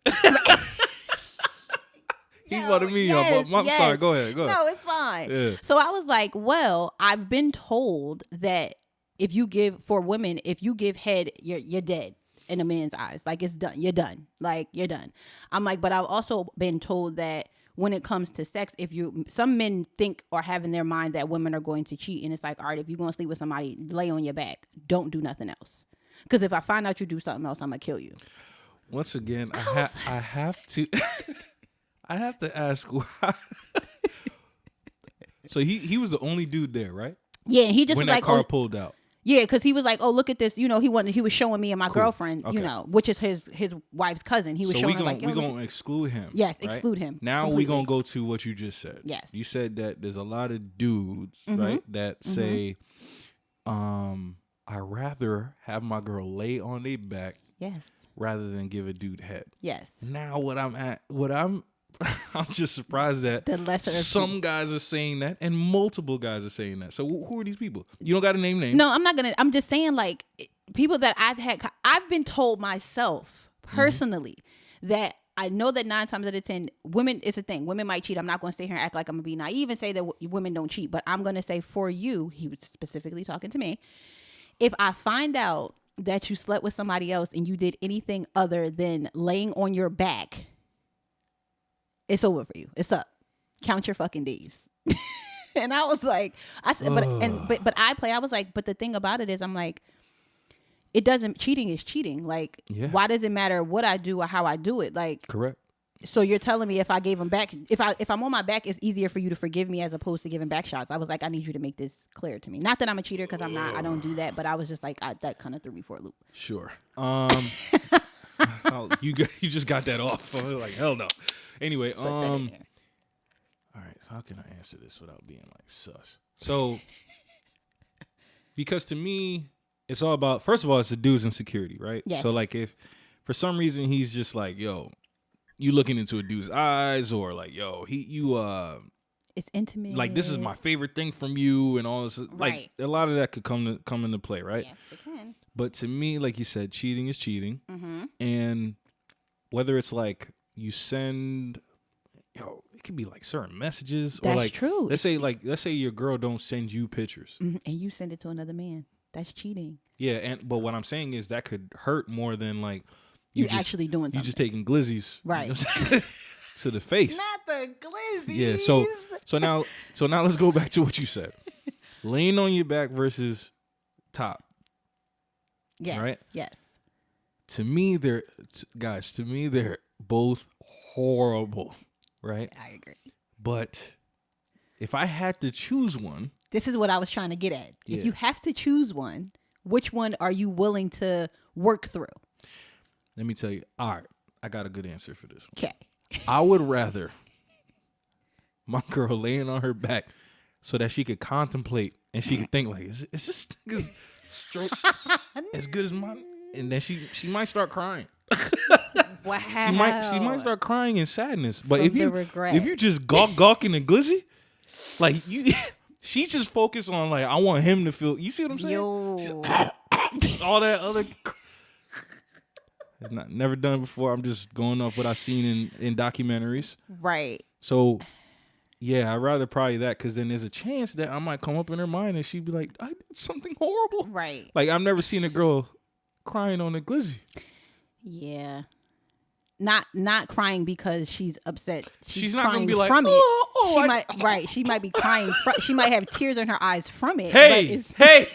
[SPEAKER 2] He's about to me, y'all. I'm sorry. Go ahead.
[SPEAKER 3] No, it's fine.
[SPEAKER 2] Yeah.
[SPEAKER 3] So I was like, well, I've been told that if you give head, you're dead in a man's eyes. Like it's done. You're done. Like you're done. I'm like, but I've also been told that when it comes to sex, some men think or have in their mind that women are going to cheat, and it's like, all right, if you're going to sleep with somebody, lay on your back. Don't do nothing else. Because if I find out you do something else, I'm gonna kill you.
[SPEAKER 2] Once again, I have to. I have to ask why. So he was the only dude there, right?
[SPEAKER 3] Yeah, he just
[SPEAKER 2] when
[SPEAKER 3] was
[SPEAKER 2] that
[SPEAKER 3] like,
[SPEAKER 2] car pulled out.
[SPEAKER 3] Yeah, because he was like, oh, look at this. You know, he was showing me and my girlfriend,
[SPEAKER 2] okay.
[SPEAKER 3] Which is his wife's cousin. He was showing her like,
[SPEAKER 2] we're going to exclude him.
[SPEAKER 3] Yes,
[SPEAKER 2] right?
[SPEAKER 3] exclude him.
[SPEAKER 2] Now we're going to go to what you just said.
[SPEAKER 3] Yes.
[SPEAKER 2] You said that there's a lot of dudes, right, that say, I'd rather have my girl lay on their back rather than give a dude head.
[SPEAKER 3] Yes.
[SPEAKER 2] Now I'm just surprised that some guys are saying that and multiple guys are saying that. So who are these people? You don't got to name names.
[SPEAKER 3] No, I'm not going to. I'm just saying like people that I've been told myself personally that I know that 9 times out of 10 women, it's a thing. Women might cheat. I'm not going to sit here and act like I'm going to be naive and say that women don't cheat. But I'm going to say for you, he was specifically talking to me. If I find out that you slept with somebody else and you did anything other than laying on your back, it's over for you. It's up. Count your fucking days. And I was like, I said, but I was like, but the thing about it is, I'm like, cheating is cheating. Like, why does it matter what I do or how I do it? Like,
[SPEAKER 2] correct.
[SPEAKER 3] So you're telling me if I gave him back, if I'm on my back, it's easier for you to forgive me as opposed to giving back shots. I was like, I need you to make this clear to me. Not that I'm a cheater, because I'm not. I don't do that. But I was just like, that kind of threw me for a loop.
[SPEAKER 2] Sure. You just got that off. I was like, hell no. Anyway, all right. So how can I answer this without being like sus? So, because to me, it's all about, first of all, it's the dude's insecurity, right?
[SPEAKER 3] Yes.
[SPEAKER 2] So like if for some reason he's just like, yo, you looking into a dude's eyes, or like, yo,
[SPEAKER 3] it's intimate.
[SPEAKER 2] like this is my favorite thing from you, and all this. Like
[SPEAKER 3] Right.
[SPEAKER 2] a lot of that could come into play, right?
[SPEAKER 3] Yes, it can.
[SPEAKER 2] But to me, like you said, cheating is cheating,
[SPEAKER 3] Mm-hmm.
[SPEAKER 2] and whether it's like you send, it could be like certain messages,
[SPEAKER 3] That's
[SPEAKER 2] or like
[SPEAKER 3] true.
[SPEAKER 2] let's say your girl don't send you pictures.
[SPEAKER 3] Mm-hmm. And you send it to another man. That's cheating.
[SPEAKER 2] Yeah, but what I'm saying is that could hurt more than like you
[SPEAKER 3] You're actually doing something.
[SPEAKER 2] You just taking glizzies,
[SPEAKER 3] Right.
[SPEAKER 2] you know what I'm saying? To the face.
[SPEAKER 3] Not the glizzies.
[SPEAKER 2] Yeah. So now let's go back to what you said. Laying on your back versus top.
[SPEAKER 3] Yes.
[SPEAKER 2] Right?
[SPEAKER 3] Yes.
[SPEAKER 2] To me, they're both horrible, right?
[SPEAKER 3] I agree.
[SPEAKER 2] But if I had to choose one,
[SPEAKER 3] This is what I was trying to get at.
[SPEAKER 2] Yeah.
[SPEAKER 3] If you have to choose one, which one are you willing to work through?
[SPEAKER 2] let me tell you. All right, I got a good answer for this one.
[SPEAKER 3] Okay.
[SPEAKER 2] I would rather my girl laying on her back so that she could contemplate and she could think like, is this nigga's stroke as good as mine? And then she might start crying.
[SPEAKER 3] Wow.
[SPEAKER 2] She might start crying in sadness. But
[SPEAKER 3] From
[SPEAKER 2] if
[SPEAKER 3] the regret.
[SPEAKER 2] you just gawking and glizzy, like she just focused on like, I want him to feel. You see what I'm saying?
[SPEAKER 3] Yo.
[SPEAKER 2] All that other. Never done before. I'm just going off what I've seen in documentaries.
[SPEAKER 3] Right.
[SPEAKER 2] So, yeah, I'd rather probably that, because then there's a chance that I might come up in her mind and she'd be like, I did something horrible.
[SPEAKER 3] Right.
[SPEAKER 2] Like, I've never seen a girl crying on a glizzy.
[SPEAKER 3] Yeah. Not crying because she's upset.
[SPEAKER 2] She's not gonna be like,
[SPEAKER 3] from
[SPEAKER 2] oh,
[SPEAKER 3] it. She might be crying. She might have tears in her eyes from it.
[SPEAKER 2] Hey,
[SPEAKER 3] but
[SPEAKER 2] hey.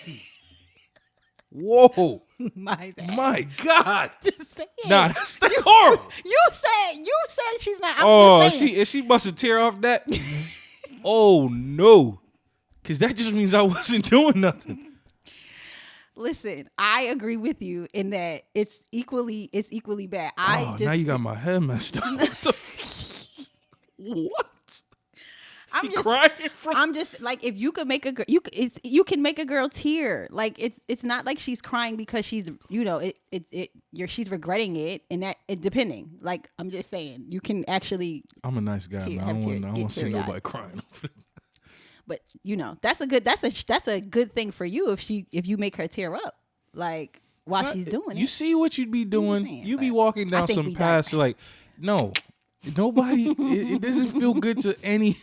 [SPEAKER 2] Whoa.
[SPEAKER 3] my bad.
[SPEAKER 2] My God.
[SPEAKER 3] Just saying.
[SPEAKER 2] Nah, that's horrible.
[SPEAKER 3] You said she's not.
[SPEAKER 2] Oh,
[SPEAKER 3] I'm just saying.
[SPEAKER 2] if she must have tear off that. Oh no. Because that just means I wasn't doing nothing.
[SPEAKER 3] Listen, I agree with you in that it's equally bad.
[SPEAKER 2] Now you got my head messed up. What?
[SPEAKER 3] I'm just like, if you could make a girl, you can make a girl tear. Like it's not like she's crying because she's she's regretting it, and that it depending. Like, I'm just saying, you can actually.
[SPEAKER 2] I'm a nice guy. I don't want to see nobody crying.
[SPEAKER 3] But that's a good thing for you if you make her tear up, like while she's doing it.
[SPEAKER 2] You see what you'd be doing? You be walking down some paths like, no, nobody. it doesn't feel good to any.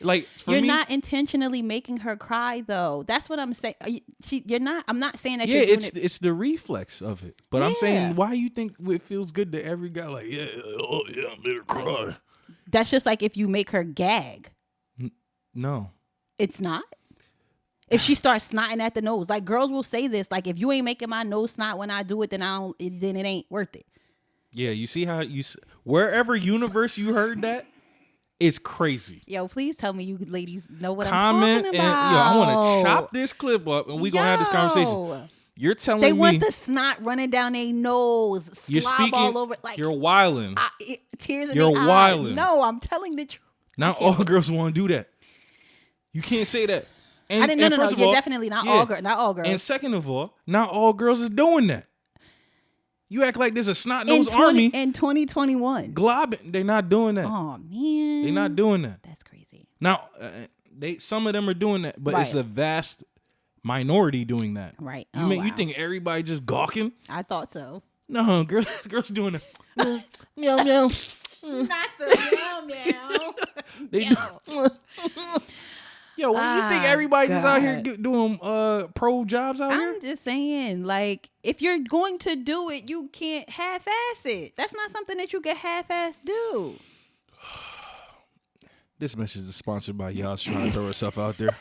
[SPEAKER 2] Like,
[SPEAKER 3] you're not intentionally making her cry, though. That's what I'm saying. You're not. I'm not saying that.
[SPEAKER 2] Yeah,
[SPEAKER 3] you're doing
[SPEAKER 2] it's the reflex of it. But I'm saying, why you think it feels good to every guy? Like, I made her cry.
[SPEAKER 3] That's just like if you make her gag.
[SPEAKER 2] No,
[SPEAKER 3] it's not. If she starts snotting at the nose, like girls will say this, like, if you ain't making my nose snot when I do it, then then it ain't worth it.
[SPEAKER 2] Yeah, you see how wherever universe you heard that. It's crazy.
[SPEAKER 3] Yo, please tell me you ladies know what
[SPEAKER 2] Comment
[SPEAKER 3] I'm talking about.
[SPEAKER 2] And I want to chop this clip up and we gonna have this conversation. You're telling me
[SPEAKER 3] they want the snot running down their nose,
[SPEAKER 2] you're
[SPEAKER 3] slob
[SPEAKER 2] speaking,
[SPEAKER 3] all over. Like,
[SPEAKER 2] you're wilding.
[SPEAKER 3] Tears in
[SPEAKER 2] you're
[SPEAKER 3] their
[SPEAKER 2] wilding.
[SPEAKER 3] eyes. No, I'm telling the truth.
[SPEAKER 2] Not all girls want to do that. You can't say that. And,
[SPEAKER 3] I didn't. No.
[SPEAKER 2] You're
[SPEAKER 3] All, definitely not all girls. Not all girls.
[SPEAKER 2] And second of all, not all girls is doing that. You act like there's a snot-nosed army
[SPEAKER 3] in 2021.
[SPEAKER 2] Globbing. They're not doing that.
[SPEAKER 3] Oh man,
[SPEAKER 2] they're not doing that.
[SPEAKER 3] That's crazy.
[SPEAKER 2] Now, some of them are doing that, but it's a vast minority doing that.
[SPEAKER 3] Right.
[SPEAKER 2] You think everybody just gawking?
[SPEAKER 3] I thought so.
[SPEAKER 2] No, girls doing it. Meow meow.
[SPEAKER 3] Not the meow meow.
[SPEAKER 2] Yo, what you think everybody just out here doing pro jobs out here?
[SPEAKER 3] I'm just saying, like, if you're going to do it, you can't half-ass it. That's not something that you can half-ass do.
[SPEAKER 2] This message is sponsored by Yaaz trying to throw herself out there.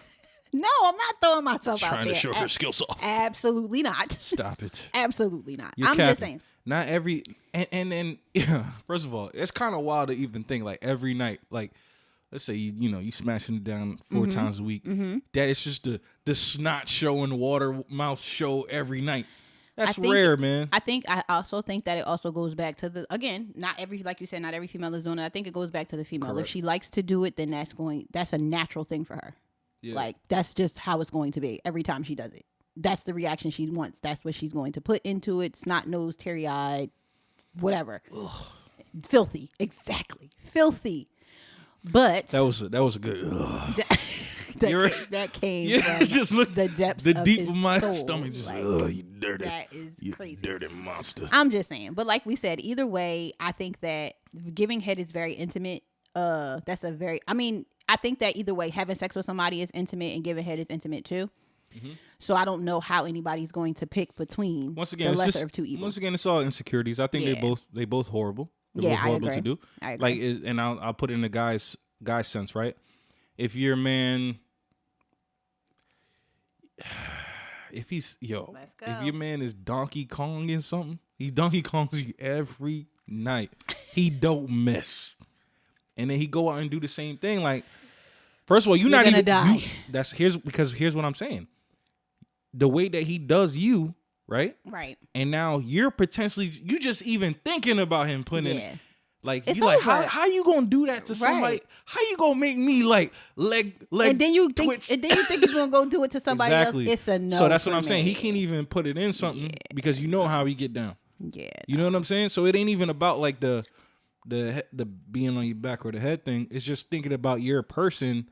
[SPEAKER 3] No, I'm not throwing myself out there.
[SPEAKER 2] Trying to show her skills off.
[SPEAKER 3] Absolutely not.
[SPEAKER 2] Stop it.
[SPEAKER 3] Absolutely not.
[SPEAKER 2] You're
[SPEAKER 3] I'm
[SPEAKER 2] capping.
[SPEAKER 3] just saying.
[SPEAKER 2] not every and yeah. First of all, it's kind of wild to even think like every night, like let's say you smashing it down 4 times a week. That it's just the snot show and water mouth show every night. That's rare, man.
[SPEAKER 3] I also think that it also goes back to not every female is doing it. I think it goes back to the female. Correct. If she likes to do it, then that's a natural thing for her. Yeah. Like that's just how it's going to be every time she does it. That's the reaction she wants. That's what she's going to put into it. Snot nose, teary eyed, whatever. Ugh. Filthy. Exactly. Filthy. But
[SPEAKER 2] that was a good.
[SPEAKER 3] that came from
[SPEAKER 2] just look,
[SPEAKER 3] the depths
[SPEAKER 2] the
[SPEAKER 3] of
[SPEAKER 2] deep
[SPEAKER 3] his
[SPEAKER 2] of my
[SPEAKER 3] soul.
[SPEAKER 2] stomach. Just
[SPEAKER 3] like,
[SPEAKER 2] you dirty.
[SPEAKER 3] That is
[SPEAKER 2] you
[SPEAKER 3] crazy.
[SPEAKER 2] Dirty monster.
[SPEAKER 3] I'm just saying. But like we said, either way, I think that giving head is very intimate. I think that either way, having sex with somebody is intimate and giving head is intimate too. Mm-hmm. So I don't know how anybody's going to pick between the lesser of two evils.
[SPEAKER 2] Once again, it's all insecurities. I think they both horrible. They're both horrible to do.
[SPEAKER 3] I agree.
[SPEAKER 2] Like, and I'll put it in the guy's sense, right? If your man, if your man is Donkey Konging something, he Donkey Kongs you every night. He don't miss, and then he go out and do the same thing. Like, first of all, you're not
[SPEAKER 3] gonna
[SPEAKER 2] even
[SPEAKER 3] die.
[SPEAKER 2] Here's what I'm saying. The way that he does you, right?
[SPEAKER 3] Right.
[SPEAKER 2] And now you're potentially just even thinking about him putting in. Like
[SPEAKER 3] it's
[SPEAKER 2] you like
[SPEAKER 3] over.
[SPEAKER 2] how you gonna do that to somebody?
[SPEAKER 3] Right.
[SPEAKER 2] How you gonna make me like
[SPEAKER 3] and then you think you're gonna go do it to somebody else? It's a no.
[SPEAKER 2] So that's what I'm saying. He can't even put it in something because you know how he get down.
[SPEAKER 3] Yeah.
[SPEAKER 2] You know what I'm saying? So it ain't even about like the being on your back or the head thing. It's just thinking about your person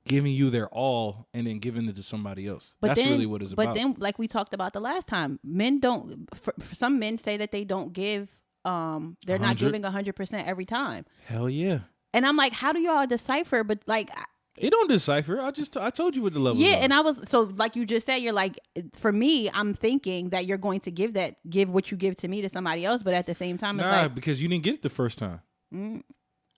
[SPEAKER 2] giving you their all and then giving it to somebody else. That's really what it's about.
[SPEAKER 3] But then, like we talked about the last time, men don't. For some men say that they don't give. They're 100? Not giving 100% every time.
[SPEAKER 2] Hell yeah.
[SPEAKER 3] And I'm like, how do y'all decipher? But like,
[SPEAKER 2] it don't decipher. I told you what the level.
[SPEAKER 3] Yeah, and I was so like you just said. You're like, for me, I'm thinking that you're going to give what you give to me to somebody else, but at the same time, it's like
[SPEAKER 2] because you didn't get it the first time.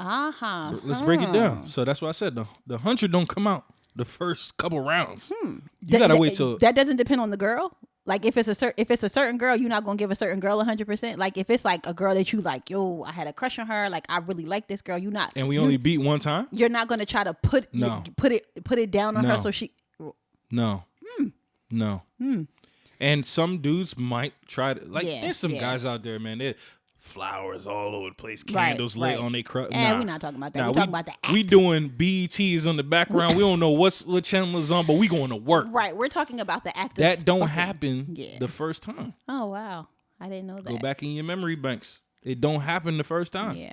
[SPEAKER 3] Let's
[SPEAKER 2] break it down. So that's what I said. The 100 don't come out the first couple rounds. You gotta wait till
[SPEAKER 3] that doesn't depend on the girl. Like if it's a certain girl, you're not gonna give a certain girl 100%. Like if it's like a girl that you like, yo, I had a crush on her. Like I really like this girl. You not.
[SPEAKER 2] And we only beat one time.
[SPEAKER 3] You're not gonna try to put it down on her so she.
[SPEAKER 2] No. And some dudes might try to there's some guys out there, man. They're flowers all over the place, candles lit on their crutch.
[SPEAKER 3] We're not talking about that. We're talking about the act.
[SPEAKER 2] We doing BETs on the background. We don't know what channel is on, but we going to work.
[SPEAKER 3] Right. We're talking about the act.
[SPEAKER 2] That don't happen the first time.
[SPEAKER 3] Oh wow, I didn't know that.
[SPEAKER 2] Go back in your memory banks. It don't happen the first time.
[SPEAKER 3] Yeah.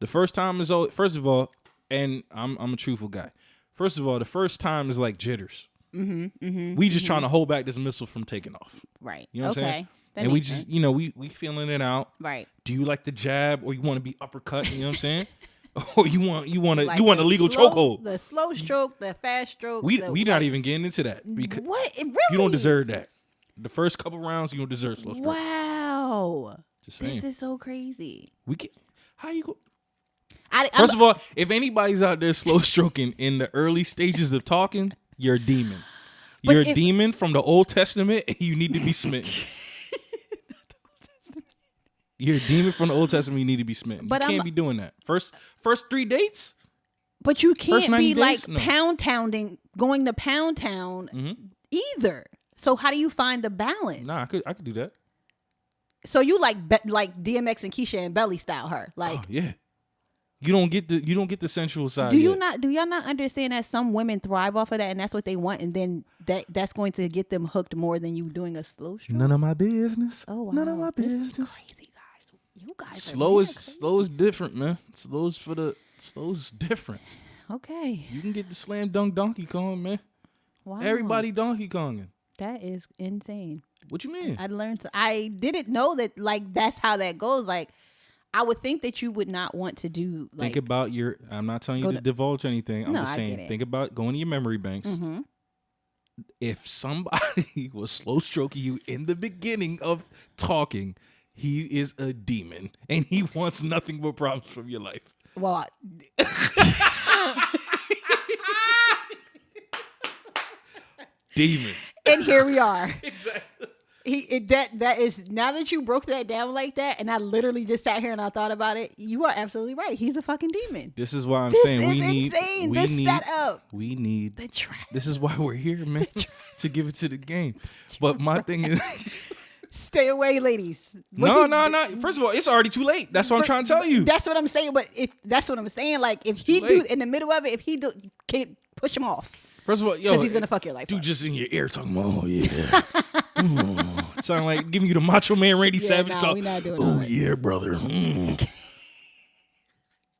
[SPEAKER 2] The first time is first of all, and I'm a truthful guy. First of all, the first time is like jitters. We just trying to hold back this missile from taking off.
[SPEAKER 3] Right.
[SPEAKER 2] You know what I'm saying? And we just, we feeling it out.
[SPEAKER 3] Right.
[SPEAKER 2] Do you like the jab or you want to be uppercut? You know what I'm saying? Or you want a legal chokehold?
[SPEAKER 3] The slow stroke, the fast stroke.
[SPEAKER 2] We not even getting into that because
[SPEAKER 3] what? Really?
[SPEAKER 2] You don't deserve that. The first couple rounds you don't deserve slow stroke.
[SPEAKER 3] Wow.
[SPEAKER 2] Just saying.
[SPEAKER 3] This is so crazy.
[SPEAKER 2] How you go? First of all, if anybody's out there slow stroking in the early stages of talking, you're a demon. You're a demon from the Old Testament, and you need to be smitten. You're a demon from the Old Testament. You need to be smitten. But you can't be doing that. First 3 dates.
[SPEAKER 3] But you can't be like pound town, going to pound town either. So how do you find the balance?
[SPEAKER 2] Nah, I could do that.
[SPEAKER 3] So you like DMX and Keisha and Belly style her, like
[SPEAKER 2] yeah. You don't get the sensual side.
[SPEAKER 3] Do y'all not understand that some women thrive off of that and that's what they want, and then that's going to get them hooked more than you doing a slow stroke?
[SPEAKER 2] None of my business.
[SPEAKER 3] Oh wow.
[SPEAKER 2] None of my
[SPEAKER 3] business.
[SPEAKER 2] business.
[SPEAKER 3] Crazy guys. You guys
[SPEAKER 2] slow is different, man. Slow's different.
[SPEAKER 3] Okay.
[SPEAKER 2] You can get the slam dunk Donkey Kong, man.
[SPEAKER 3] Wow.
[SPEAKER 2] Everybody Donkey Konging.
[SPEAKER 3] That is insane.
[SPEAKER 2] What you mean?
[SPEAKER 3] I didn't know that like that's how that goes. Like I would think that you would not want to do like.
[SPEAKER 2] Think about I'm not telling you to divulge anything. I'm just saying, think about going to your memory banks. Mm-hmm. If somebody was slow stroking you in the beginning of talking, he is a demon and he wants nothing but problems from your life.
[SPEAKER 3] Well,
[SPEAKER 2] demon.
[SPEAKER 3] And here we are.
[SPEAKER 2] Exactly.
[SPEAKER 3] That is, now that you broke that down like that, and I literally just sat here and I thought about it, you are absolutely right. He's a fucking demon.
[SPEAKER 2] This is why I'm
[SPEAKER 3] This
[SPEAKER 2] saying
[SPEAKER 3] is insane. The setup.
[SPEAKER 2] We need
[SPEAKER 3] The trap.
[SPEAKER 2] This is why we're here, man, to give it to the game. But my thing is,
[SPEAKER 3] stay away, ladies.
[SPEAKER 2] no. First of all, it's already too late. That's what I'm trying to tell you.
[SPEAKER 3] That's what I'm saying. But that's what I'm saying. Like if he do in the middle of it, if he do, can't push him off.
[SPEAKER 2] First of all, yo,
[SPEAKER 3] because he's gonna fuck your life.
[SPEAKER 2] Dude,
[SPEAKER 3] up.
[SPEAKER 2] just in your ear talking about, oh yeah, sound like giving you the Macho Man Randy Savage talk.
[SPEAKER 3] We not doing
[SPEAKER 2] oh yeah, brother.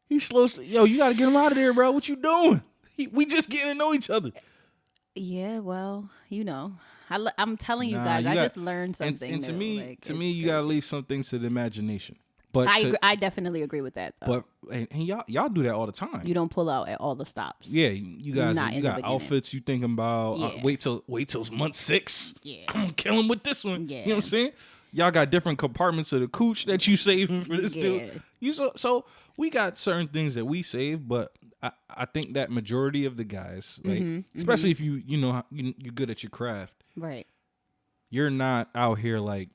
[SPEAKER 2] He's slow. Yo, you got to get him out of there, bro. What you doing? We just getting to know each other.
[SPEAKER 3] Yeah, well, I'm telling you guys, I just learned something.
[SPEAKER 2] And to
[SPEAKER 3] new.
[SPEAKER 2] me, you gotta leave some things to the imagination. But
[SPEAKER 3] I definitely agree with that. Though.
[SPEAKER 2] But and y'all do that all the time.
[SPEAKER 3] You don't pull out at all the stops.
[SPEAKER 2] Yeah, you guys, you got outfits you thinking about.
[SPEAKER 3] Yeah.
[SPEAKER 2] Wait till month 6.
[SPEAKER 3] Yeah,
[SPEAKER 2] come on, kill him with this one.
[SPEAKER 3] Yeah,
[SPEAKER 2] you know what I'm saying. Y'all got different compartments of the cooch that you saving for this dude. So we got certain things that we save, but I think that majority of the guys, right, especially if you're good at your craft,
[SPEAKER 3] right,
[SPEAKER 2] you're not out here like,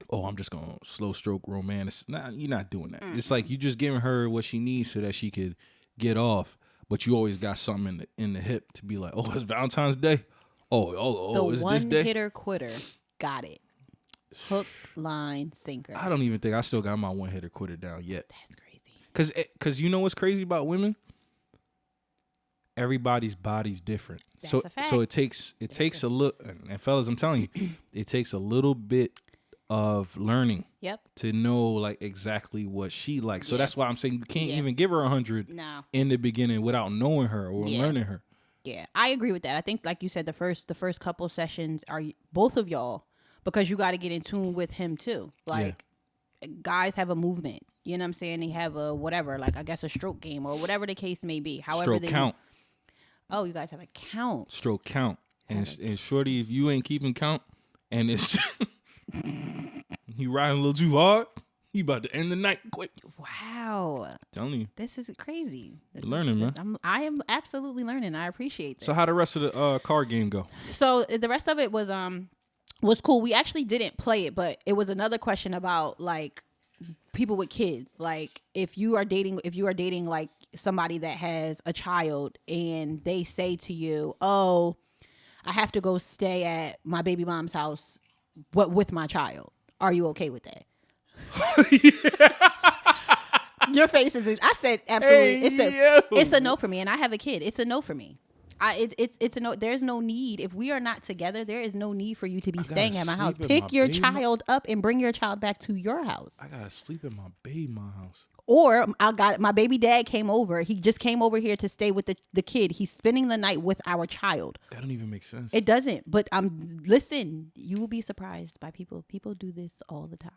[SPEAKER 2] oh, I'm just gonna slow stroke romance. Nah, you're not doing that. It's like you just giving her what she needs so that she could get off, but you always got something in the hip to be like, oh, it's Valentine's Day. Oh,
[SPEAKER 3] the
[SPEAKER 2] it's this day.
[SPEAKER 3] One hitter quitter got it. Hook, line, sinker.
[SPEAKER 2] I don't even think I still got my one hitter quitter down yet.
[SPEAKER 3] That's crazy.
[SPEAKER 2] Cause you know what's crazy about women? Everybody's body's different.
[SPEAKER 3] That's a fact.
[SPEAKER 2] So it takes a look, and fellas, I'm telling you, it takes a little bit of learning.
[SPEAKER 3] Yep.
[SPEAKER 2] To know like exactly what she likes. So that's why I'm saying you can't even give her 100 in the beginning without knowing her or learning her. Yeah,
[SPEAKER 3] I agree with that. I think, like you said, the first couple sessions are both of y'all, because you got to get in tune with him too. Like guys have a movement. You know what I'm saying? They have a whatever, like I guess a stroke game or whatever the case may be. However,
[SPEAKER 2] stroke count.
[SPEAKER 3] Oh, you guys have a count.
[SPEAKER 2] Stroke count. And shorty, if you ain't keeping count and it's he riding a little too hard, he about to end the night quick.
[SPEAKER 3] Wow. I'm
[SPEAKER 2] telling you.
[SPEAKER 3] This is crazy.
[SPEAKER 2] Learning, man.
[SPEAKER 3] I am absolutely learning. I appreciate that.
[SPEAKER 2] So how the rest of the card game go?
[SPEAKER 3] So the rest of it was cool. We actually didn't play it, but it was another question about like people with kids. Like if you are dating like somebody that has a child and they say to you, "Oh, I have to go stay at my baby mom's house with my child. Are you okay with that?" Your face is. I said absolutely. It's a no for me, and I have a kid. It's a no for me. It's a no. There's no need. If we are not together, there is no need for you to be staying at my house. Pick your child up and bring your child back to your house.
[SPEAKER 2] I gotta sleep in my baby mom's house.
[SPEAKER 3] Or my baby dad came over. He just came over here to stay with the kid. He's spending the night with our child.
[SPEAKER 2] That don't even make sense.
[SPEAKER 3] It doesn't. But listen, you will be surprised by people. People do this all the time.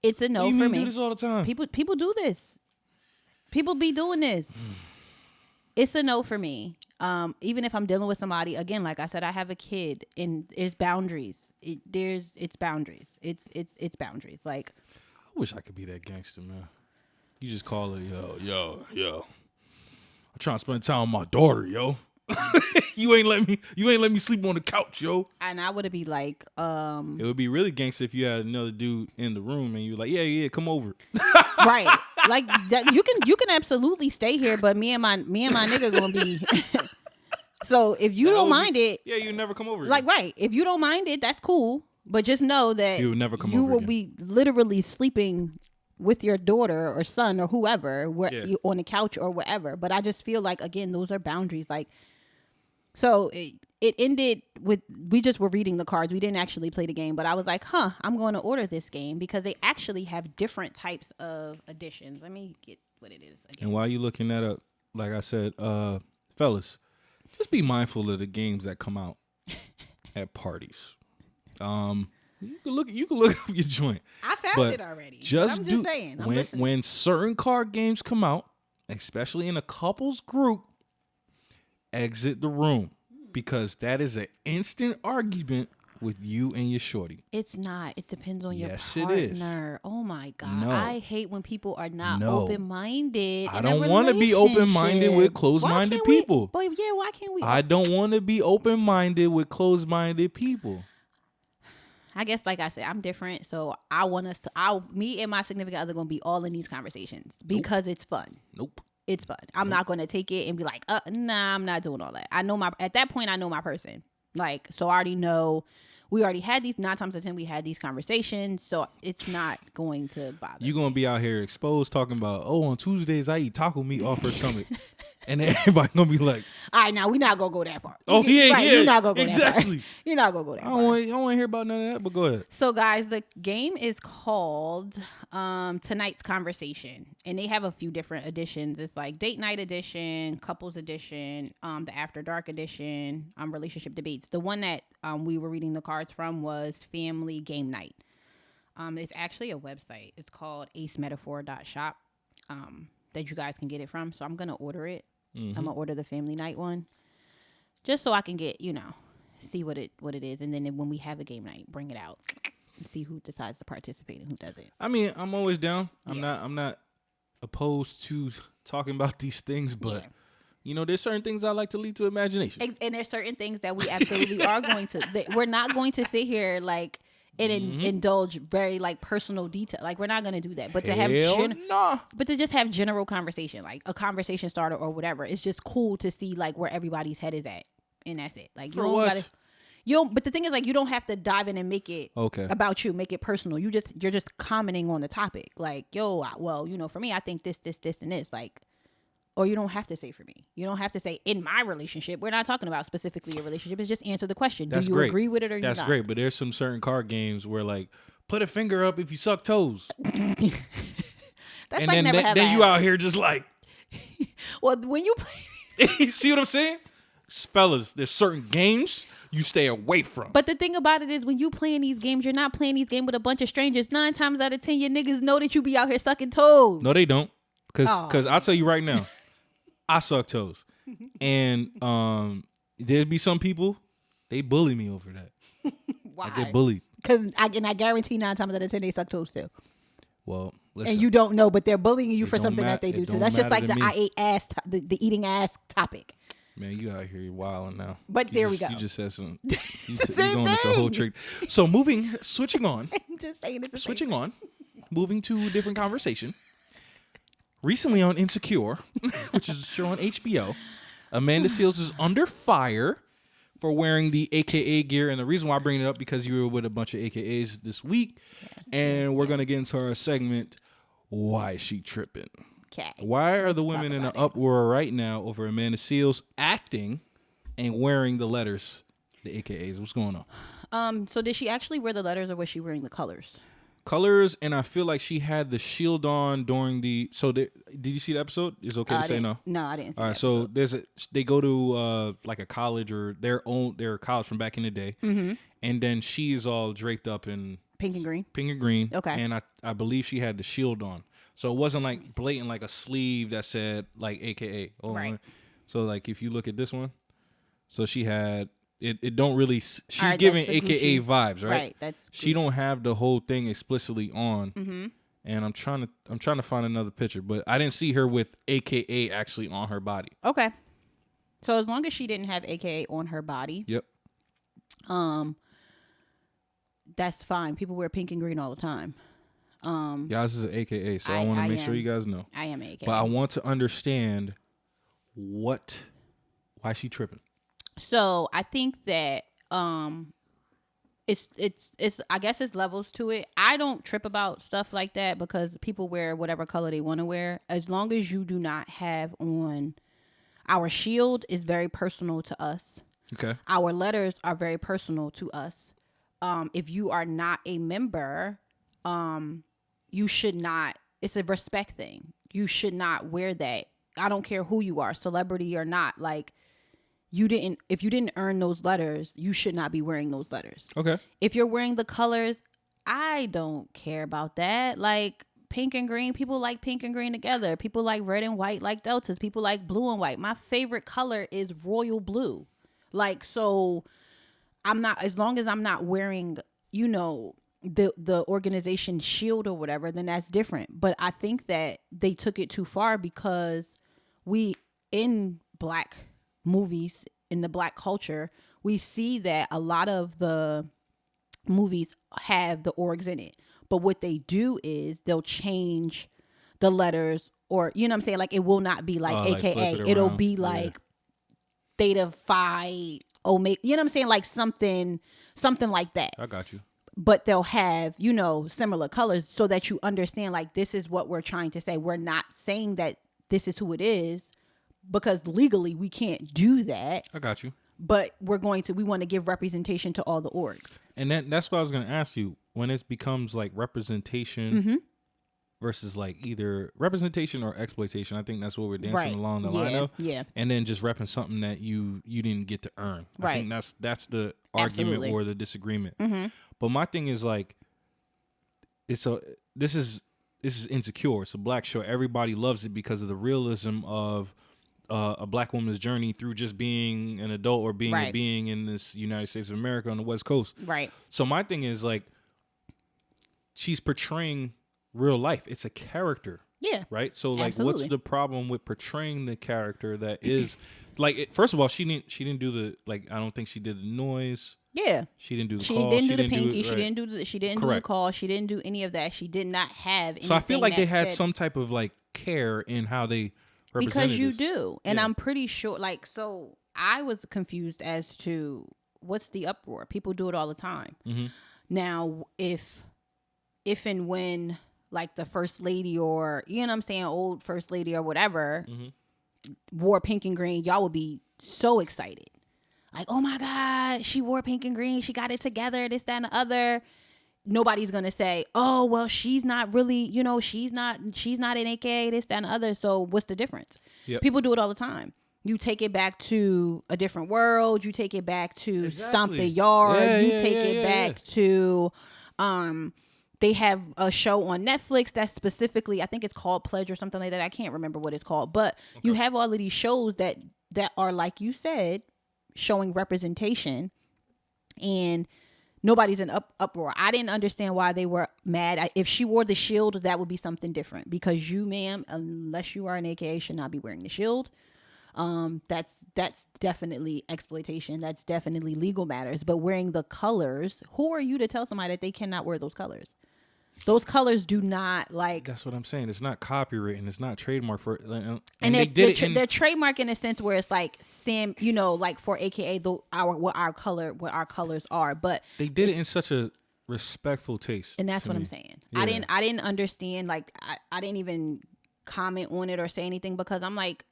[SPEAKER 3] It's a no for me.
[SPEAKER 2] Do this all the time.
[SPEAKER 3] People do this. People be doing this. It's a no for me. Even if I'm dealing with somebody, again, like I said, I have a kid, and there's boundaries. It's boundaries. It's boundaries. Like,
[SPEAKER 2] I wish I could be that gangster, man. You just call it, yo. I'm trying to spend time with my daughter, yo. You ain't let me sleep on the couch, yo.
[SPEAKER 3] And I would be like,
[SPEAKER 2] it would be really gangster if you had another dude in the room and you were like, yeah, come over.
[SPEAKER 3] Right. Like that, you can absolutely stay here, but me and my nigga gonna be. So if you don't mind it,
[SPEAKER 2] you never come over.
[SPEAKER 3] Like, right. If you don't mind it, that's cool. But just know that
[SPEAKER 2] you will never come over.
[SPEAKER 3] You will be literally sleeping with your daughter or son or whoever, you on the couch or wherever. But I just feel like, again, those are boundaries. Like, so it ended with, we just were reading the cards. We didn't actually play the game, but I was like, I'm going to order this game because they actually have different types of editions. Let me get what it is again.
[SPEAKER 2] And while you're looking that up, like I said, fellas, just be mindful of the games that come out at parties. You can look up your joint.
[SPEAKER 3] I found it already. I'm just saying.
[SPEAKER 2] When certain card games come out, especially in a couples group, exit the room, because that is an instant argument with you and your shorty.
[SPEAKER 3] It's not. It depends on your
[SPEAKER 2] Yes,
[SPEAKER 3] partner.
[SPEAKER 2] it is.
[SPEAKER 3] Oh my God.
[SPEAKER 2] No.
[SPEAKER 3] I hate when people are not
[SPEAKER 2] No.
[SPEAKER 3] open-minded.
[SPEAKER 2] I don't want to be open-minded with closed-minded people.
[SPEAKER 3] Why can't we?
[SPEAKER 2] I don't want to be open-minded with closed-minded people.
[SPEAKER 3] I guess, like I said, I'm different. So I want us to, me and my significant other going to be all in these conversations because it's fun.
[SPEAKER 2] Nope.
[SPEAKER 3] It's fun. I'm not going to take it and be like, nah, I'm not doing all that. At that point, I know my person. Like, so I already know. We already had these, 9 times out of 10, we had these conversations, so it's not going to bother.
[SPEAKER 2] You're going to be out here exposed talking about, on Tuesdays I eat taco meat off her stomach. And then everybody going to be like,
[SPEAKER 3] all right, now we're not going to go that far.
[SPEAKER 2] Yeah.
[SPEAKER 3] You're not going to go
[SPEAKER 2] exactly.
[SPEAKER 3] that far. You're not going to go that far.
[SPEAKER 2] I don't want to hear about none of that, but go ahead.
[SPEAKER 3] So, guys, the game is called Tonight's Conversation, and they have a few different editions. It's like Date Night Edition, Couples Edition, the After Dark Edition, Relationship Debates. The one that we were reading the cards from was Family Game Night. It's actually a website. It's called acemetaphor.shop that you guys can get it from. So I'm going to order it. I'm going to order the Family Night one just so I can get, see what it is. And then when we have a game night, bring it out and see who decides to participate and who doesn't.
[SPEAKER 2] I mean, I'm always down. I'm not opposed to talking about these things, but there's certain things I like to leave to imagination.
[SPEAKER 3] And there's certain things that we absolutely are going to. We're not going to sit here like and indulge very like personal detail. Like we're not going to do that. But to but to just have general conversation, like a conversation starter or whatever, it's just cool to see like where everybody's head is at, and that's it. Like you don't gotta. But the thing is, like, you don't have to dive in and make it about you, make it personal. You're just commenting on the topic, like, for me, I think this, and this, like. Or you don't have to say for me. You don't have to say in my relationship. We're not talking about specifically a relationship. It's just answer the question.
[SPEAKER 2] That's
[SPEAKER 3] Do you
[SPEAKER 2] great.
[SPEAKER 3] agree with it or
[SPEAKER 2] That's
[SPEAKER 3] not?
[SPEAKER 2] great. But there's some certain card games where like put a finger up if you suck toes.
[SPEAKER 3] That's
[SPEAKER 2] and
[SPEAKER 3] like
[SPEAKER 2] then you out here just like.
[SPEAKER 3] Well, when you play.
[SPEAKER 2] You see what I'm saying? Fellas, there's certain games you stay away from.
[SPEAKER 3] But the thing about it is when you playing these games, you're not playing these games with a bunch of strangers. 9 times out of 10, your niggas know that you be out here sucking toes.
[SPEAKER 2] No, they don't. Because I'll tell you right now. I suck toes. And there'd be some people, they bully me over that.
[SPEAKER 3] Why?
[SPEAKER 2] I get bullied.
[SPEAKER 3] Because I guarantee 9 times out of 10 they suck toes too.
[SPEAKER 2] Well, listen.
[SPEAKER 3] And you don't know, but they're bullying you for something that they do too. That's just like the
[SPEAKER 2] me.
[SPEAKER 3] I ate ass, the eating ass topic.
[SPEAKER 2] Man, you out here wilding now.
[SPEAKER 3] But we go.
[SPEAKER 2] You just said some. You
[SPEAKER 3] same
[SPEAKER 2] going into a whole trick. So switching on.
[SPEAKER 3] I'm just saying it's
[SPEAKER 2] switching on. Moving to a different conversation. Recently on Insecure, which is a show on HBO, Amanda Seales is under fire for wearing the AKA gear. And the reason why I bring it up because you were with a bunch of AKAs this week. Yes, and we're going to get into our segment, Why Is She Tripping?
[SPEAKER 3] Okay.
[SPEAKER 2] Why are the women in an uproar right now over Amanda Seales acting and wearing the letters, the AKAs? What's going
[SPEAKER 3] on? So did she actually wear the letters or was she wearing the colors?
[SPEAKER 2] Colors, and I feel like she had the shield on during the. So did you see the episode? Is it okay to say no?
[SPEAKER 3] No, I didn't. See
[SPEAKER 2] All right, so they go to like a college or their college from back in the day, and then she's all draped up in
[SPEAKER 3] pink and green.
[SPEAKER 2] Pink and green.
[SPEAKER 3] Okay,
[SPEAKER 2] and I believe she had the shield on, so it wasn't like blatant like a sleeve that said like AKA. Right. So like if you look at this one, so she had. It don't really. She's right, giving AKA Gucci vibes, right?
[SPEAKER 3] Right. That's. Gucci.
[SPEAKER 2] She don't have the whole thing explicitly on, and I'm trying to find another picture, but I didn't see her with AKA actually on her body.
[SPEAKER 3] Okay. So as long as she didn't have AKA on her body,
[SPEAKER 2] yep.
[SPEAKER 3] That's fine. People wear pink and green all the time.
[SPEAKER 2] Yaaz is an AKA, so I want to make sure you guys know.
[SPEAKER 3] I am AKA,
[SPEAKER 2] but I want to understand why she tripping.
[SPEAKER 3] So I think that it's I guess it's levels to it. I don't trip about stuff like that because people wear whatever color they want to wear. As long as you do not have on, our shield is very personal to us.
[SPEAKER 2] Okay.
[SPEAKER 3] Our letters are very personal to us. If you are not a member, you should not. It's a respect thing. You should not wear that. I don't care who you are, celebrity or not. Like. If you didn't earn those letters, you should not be wearing those letters.
[SPEAKER 2] Okay.
[SPEAKER 3] If you're wearing the colors, I don't care about that. Like pink and green, people like pink and green together. People like red and white like deltas. People like blue and white. My favorite color is royal blue. Like, so I'm not, as long as I'm not wearing, you know, the organization shield or whatever, then that's different. But I think that they took it too far because we, in Black movies, in the Black culture, we see that a lot of the movies have the orgs in it. But what they do is they'll change the letters, or, you know what I'm saying? Like, it will not be like AKA. It'll be like Theta Phi Omega. You know what I'm saying? Like something like that.
[SPEAKER 2] I got you.
[SPEAKER 3] But they'll have, you know, similar colors so that you understand, like, this is what we're trying to say. We're not saying that this is who it is, because legally we can't do that.
[SPEAKER 2] I got you.
[SPEAKER 3] But we want to give representation to all the orgs.
[SPEAKER 2] And that's what I was going to ask you. When it becomes like representation versus like either representation or exploitation, I think that's what we're dancing along the line of. Yeah. And then just repping something that you didn't get to earn. I think that's the argument or the disagreement. But my thing is like, this is Insecure. It's a Black show. Everybody loves it because of the realism of a Black woman's journey through just being an adult or being a being in this United States of America on the West Coast. Right. So my thing is like, she's portraying real life. It's a character. Yeah. Right. So like, what's the problem with portraying the character that is like? First of all, she didn't do the, like, I don't think she did the noise. Yeah. She didn't do the call. She didn't do the pinky. She didn't do the call. She didn't do any of that. She did not have anything. So I feel like they had some type of like care in how they represented
[SPEAKER 3] because you do. And I'm pretty sure, like, so I was confused as to what's the uproar. People do it all the time. Now, if and when, like, the first lady, or, you know what I'm saying, old first lady or whatever, wore pink and green, y'all would be so excited. Like, oh my God, she wore pink and green. She got it together, this, that, and the other. Nobody's going to say, oh, well, she's not really, you know, she's not an AKA, this, that, and the other. So what's the difference? Yep. People do it all the time. You take it back to A Different World. You take it back to Stomp the Yard. You take it back to, they have a show on Netflix that's specifically, I think it's called Pledge or something like that. I can't remember what it's called. But you have all of these shows that are, like you said, showing representation, and nobody's in uproar. I didn't understand why they were mad. If she wore the shield, that would be something different, because you, ma'am, unless you are an AKA, should not be wearing the shield. That's definitely exploitation. That's definitely legal matters. But wearing the colors, who are you to tell somebody that they cannot wear those colors? Those colors do not, like. That's
[SPEAKER 2] what I'm saying. It's not copyright and it's not trademark for.
[SPEAKER 3] And they did it. They're trademark in a sense where it's like you know, like for AKA what our colors are. But
[SPEAKER 2] they did it in such a respectful taste.
[SPEAKER 3] And that's what I'm saying. Yeah. I didn't understand. Like, I didn't even comment on it or say anything, because I'm like,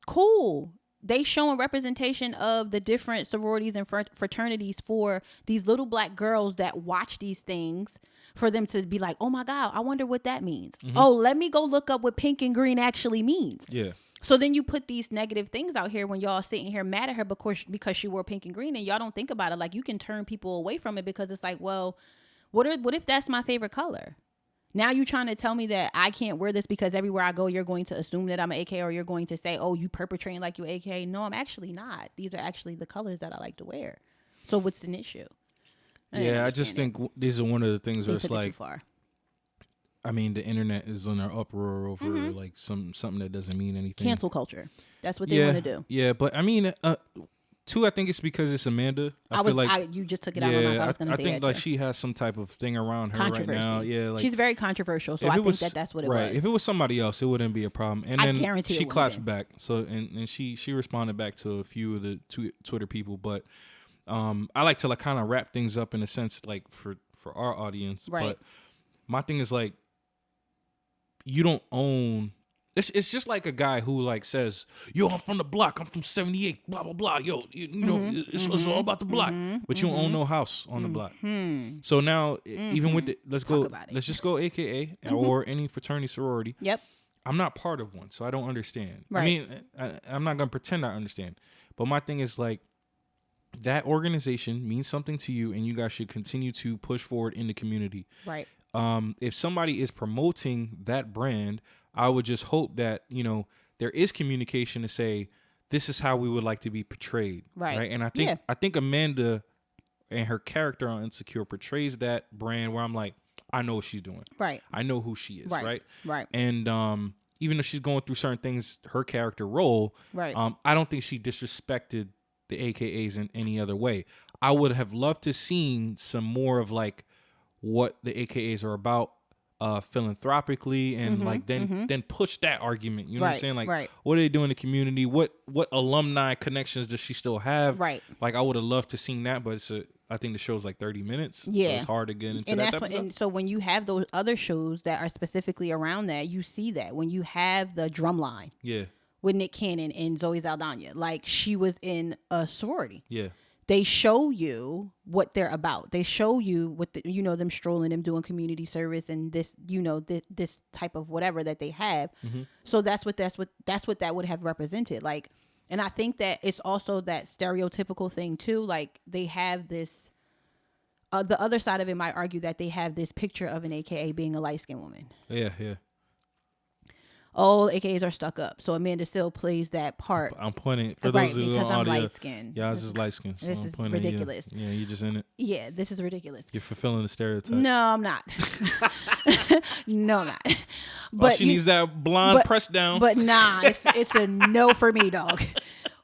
[SPEAKER 3] cool. They showing representation of the different sororities and fraternities for these little Black girls that watch these things, for them to be like, oh my God, I wonder what that means. Oh, let me go look up what pink and green actually means. Yeah. So then you put these negative things out here when y'all sitting here mad at her because she wore pink and green, and y'all don't think about it. Like, you can turn people away from it because it's like, well, what if that's my favorite color? Now you trying to tell me that I can't wear this because everywhere I go, you're going to assume that I'm an AKA, or you're going to say, oh, you perpetrating like you AKA. No, I'm actually not. These are actually the colors that I like to wear. So what's an issue?
[SPEAKER 2] I just think these are one of the things where it's like, I mean, the internet is in an uproar over like something that doesn't mean anything.
[SPEAKER 3] Cancel culture. That's what they want to do.
[SPEAKER 2] Yeah, but I mean, too, I think it's because it's Amanda.
[SPEAKER 3] You just took it out of my mouth. I was going to say that.
[SPEAKER 2] I think like she has some type of thing around her right now. Yeah, like,
[SPEAKER 3] she's very controversial, so I think that's what it was.
[SPEAKER 2] If it was somebody else, it wouldn't be a problem. And then she clapped back. So and she responded back to a few of the Twitter people, but I like to like kind of wrap things up in a sense, like for our audience. Right. But my thing is like, you don't own. It's just like a guy who like says, yo, I'm from the block. I'm from 78, blah, blah, blah. Yo, you know, it's all about the block. But you don't own no house on the block. So now, even with it, let's just go AKA or any fraternity, sorority. Yep. I'm not part of one, so I don't understand. Right. I mean, I'm not going to pretend I understand. But my thing is like, that organization means something to you, and you guys should continue to push forward in the community. Right. If somebody is promoting that brand, I would just hope that, you know, there is communication to say, this is how we would like to be portrayed. Right. And I think Amanda and her character on Insecure portrays that brand where I'm like, I know what she's doing.
[SPEAKER 3] Right.
[SPEAKER 2] I know who she is. Right.
[SPEAKER 3] Right.
[SPEAKER 2] And even though she's going through certain things, her character role,
[SPEAKER 3] right.
[SPEAKER 2] I don't think she disrespected the AKAs in any other way. I would have loved to seen some more of like what the AKAs are about philanthropically and like then push that argument. You know what I'm saying? Like what do they do in the community? What alumni connections does she still have?
[SPEAKER 3] Right.
[SPEAKER 2] Like I would have loved to seen that, but I think the show's like 30 minutes.
[SPEAKER 3] Yeah.
[SPEAKER 2] So it's hard to get into
[SPEAKER 3] and
[SPEAKER 2] that
[SPEAKER 3] that's
[SPEAKER 2] type
[SPEAKER 3] what,
[SPEAKER 2] of stuff.
[SPEAKER 3] And so when you have those other shows that are specifically around that, you see that. When you have the Drumline. Yeah. With Nick Cannon and Zoe Saldana. Like she was in a sorority. Yeah. They show you what they're about. They show you what them strolling, them doing community service, and this, this type of whatever that they have. Mm-hmm. So that's what that would have represented. Like, and I think that it's also that stereotypical thing too. Like they have this. The other side of it might argue that they have this picture of an AKA being a light-skinned woman. Yeah, yeah. All AKAs are stuck up. So Amanda still plays that part.
[SPEAKER 2] I'm pointing for those who
[SPEAKER 3] because
[SPEAKER 2] on
[SPEAKER 3] I'm
[SPEAKER 2] audio.
[SPEAKER 3] light skinned.
[SPEAKER 2] Yeah, this is light skinned. So
[SPEAKER 3] this is ridiculous.
[SPEAKER 2] Yeah, you're just in it.
[SPEAKER 3] Yeah, this is ridiculous.
[SPEAKER 2] You're fulfilling the stereotype.
[SPEAKER 3] No, I'm not. No, I'm not.
[SPEAKER 2] But she needs that blonde press down.
[SPEAKER 3] But nah, it's a no for me, dog.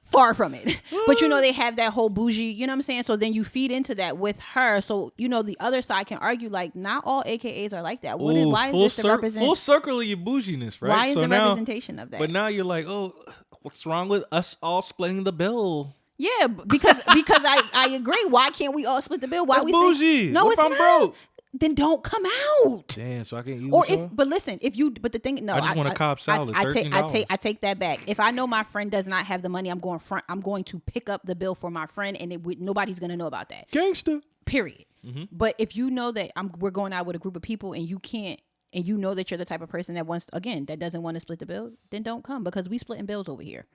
[SPEAKER 3] Far from it. But they have that whole bougie, you know what I'm saying? So then you feed into that with her. So, the other side can argue like not all AKAs are like that. Why is this the representation?
[SPEAKER 2] Full circle of your bouginess, right?
[SPEAKER 3] Why is the representation of that?
[SPEAKER 2] But now you're like, oh, what's wrong with us all splitting the bill?
[SPEAKER 3] Yeah, because I agree. Why can't we all split the bill? Why
[SPEAKER 2] That's we bougie?
[SPEAKER 3] No,
[SPEAKER 2] what
[SPEAKER 3] it's
[SPEAKER 2] if I'm broke?
[SPEAKER 3] Then don't come out.
[SPEAKER 2] Damn, so I can't eat.
[SPEAKER 3] But listen, but the thing, no,
[SPEAKER 2] I just want a Cobb salad.
[SPEAKER 3] I take that back. If I know my friend does not have the money, I'm going to pick up the bill for my friend, and nobody's gonna know about that.
[SPEAKER 2] Gangster.
[SPEAKER 3] Period. Mm-hmm. But if you know that we're going out with a group of people, and you can't, and you know that you're the type of person that that doesn't want to split the bill, then don't come because we splitting bills over here.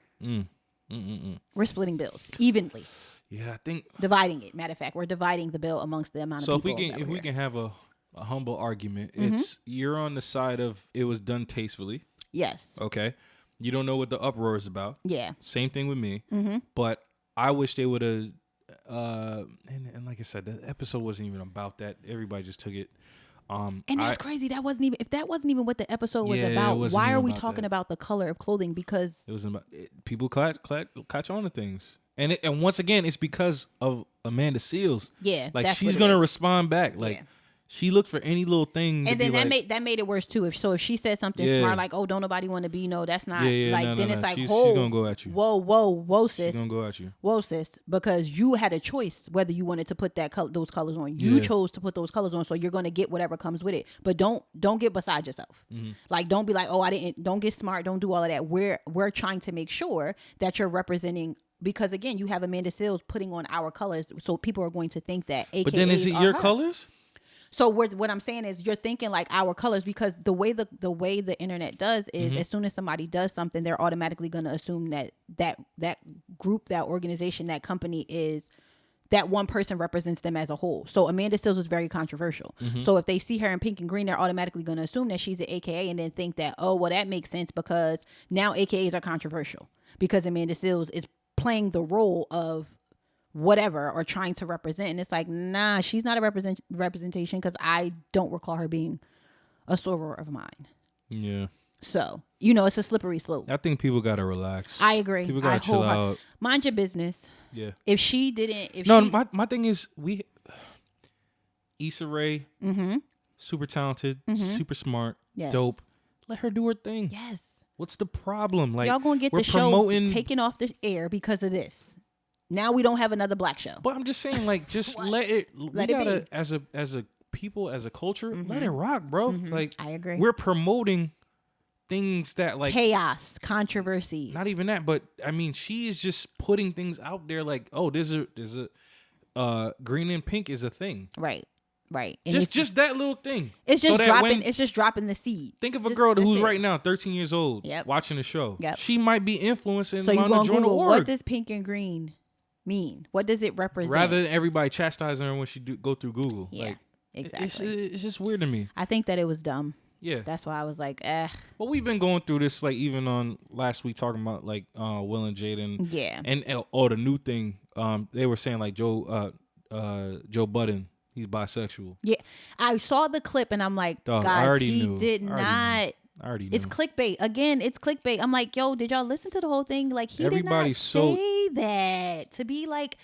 [SPEAKER 3] We're splitting bills evenly.
[SPEAKER 2] Yeah, I think
[SPEAKER 3] dividing it. Matter of fact, we're dividing the bill amongst the amount of people.
[SPEAKER 2] So if we can have a humble argument, it's you're on the side of it was done tastefully. Yes. Okay. You don't know what the uproar is about. Yeah. Same thing with me. Mm-hmm. But I wish they would have. And like I said, the episode wasn't even about that. Everybody just took it.
[SPEAKER 3] And that's crazy. That wasn't even what the episode was about. Why are we talking about the color of clothing? Because
[SPEAKER 2] it was about people catch on to things. And once again, it's because of Amanda Seales. Yeah, like she's gonna respond back. Like she looked for any little thing.
[SPEAKER 3] And then that made it worse too. If she said something smart like, "Oh, don't nobody want to be," that's not it's like, she's
[SPEAKER 2] gonna go at you.
[SPEAKER 3] Whoa, sis.
[SPEAKER 2] She's gonna go at you.
[SPEAKER 3] Whoa, sis, because you had a choice whether you wanted to put those colors on. You chose to put those colors on, so you're gonna get whatever comes with it. But don't get beside yourself. Mm-hmm. Like, don't be like, "Oh, I didn't." Don't get smart. Don't do all of that. We're trying to make sure that you're representing. Because again, you have Amanda Seales putting on our colors, so people are going to think that AKAs.
[SPEAKER 2] But then is it your colors?
[SPEAKER 3] So what I'm saying is, you're thinking like our colors, because the way the internet does is, as soon as somebody does something, they're automatically going to assume that group, that organization, that company is that one person represents them as a whole. So Amanda Seales was very controversial. Mm-hmm. So if they see her in pink and green, they're automatically going to assume that she's an AKA, and then think that, oh, well, that makes sense because now AKAs are controversial because Amanda Seales is playing the role of whatever or trying to represent. And it's like, nah, she's not a representation, because I don't recall her being a soror of mine. Yeah. So, it's a slippery slope.
[SPEAKER 2] I think people got to relax.
[SPEAKER 3] I agree.
[SPEAKER 2] People got to chill out.
[SPEAKER 3] Mind your business. Yeah. If she didn't...
[SPEAKER 2] my thing is, Issa Rae, super talented, super smart, dope. Let her do her thing. Yes. What's the problem? Like,
[SPEAKER 3] y'all gonna get the show taken off the air because of this. Now we don't have another black show.
[SPEAKER 2] But I'm just saying, like, just let it. Let it be. As a people, as a culture, let it rock, bro. Like, I agree. We're promoting things that like
[SPEAKER 3] chaos, controversy.
[SPEAKER 2] Not even that, but I mean, she is just putting things out there. Like, oh, there's a green and pink is a thing. Right. Right. And just that little thing.
[SPEAKER 3] It's just dropping the seed.
[SPEAKER 2] Think of a girl who's right now 13 years old watching the show. Yep. She might be influencing. So you're going to Google,
[SPEAKER 3] what does pink and green mean? What does it represent?
[SPEAKER 2] Rather than everybody chastising her when she go through Google.
[SPEAKER 3] Yeah,
[SPEAKER 2] like,
[SPEAKER 3] exactly.
[SPEAKER 2] It's just weird to me.
[SPEAKER 3] I think that it was dumb. Yeah. That's why I was like,
[SPEAKER 2] Well, we've been going through this, like, even on last week talking about, like, Will and Jaden. Yeah. And the new thing, they were saying, like, Joe Budden. He's bisexual.
[SPEAKER 3] Yeah, I saw the clip and I'm like,
[SPEAKER 2] Dog,
[SPEAKER 3] guys,
[SPEAKER 2] I already
[SPEAKER 3] he
[SPEAKER 2] knew.
[SPEAKER 3] did
[SPEAKER 2] I
[SPEAKER 3] not.
[SPEAKER 2] already knew.
[SPEAKER 3] It's clickbait. Again, it's clickbait. I'm like, yo, did y'all listen to the whole thing? Like, he
[SPEAKER 2] Everybody's
[SPEAKER 3] did not say that to be like.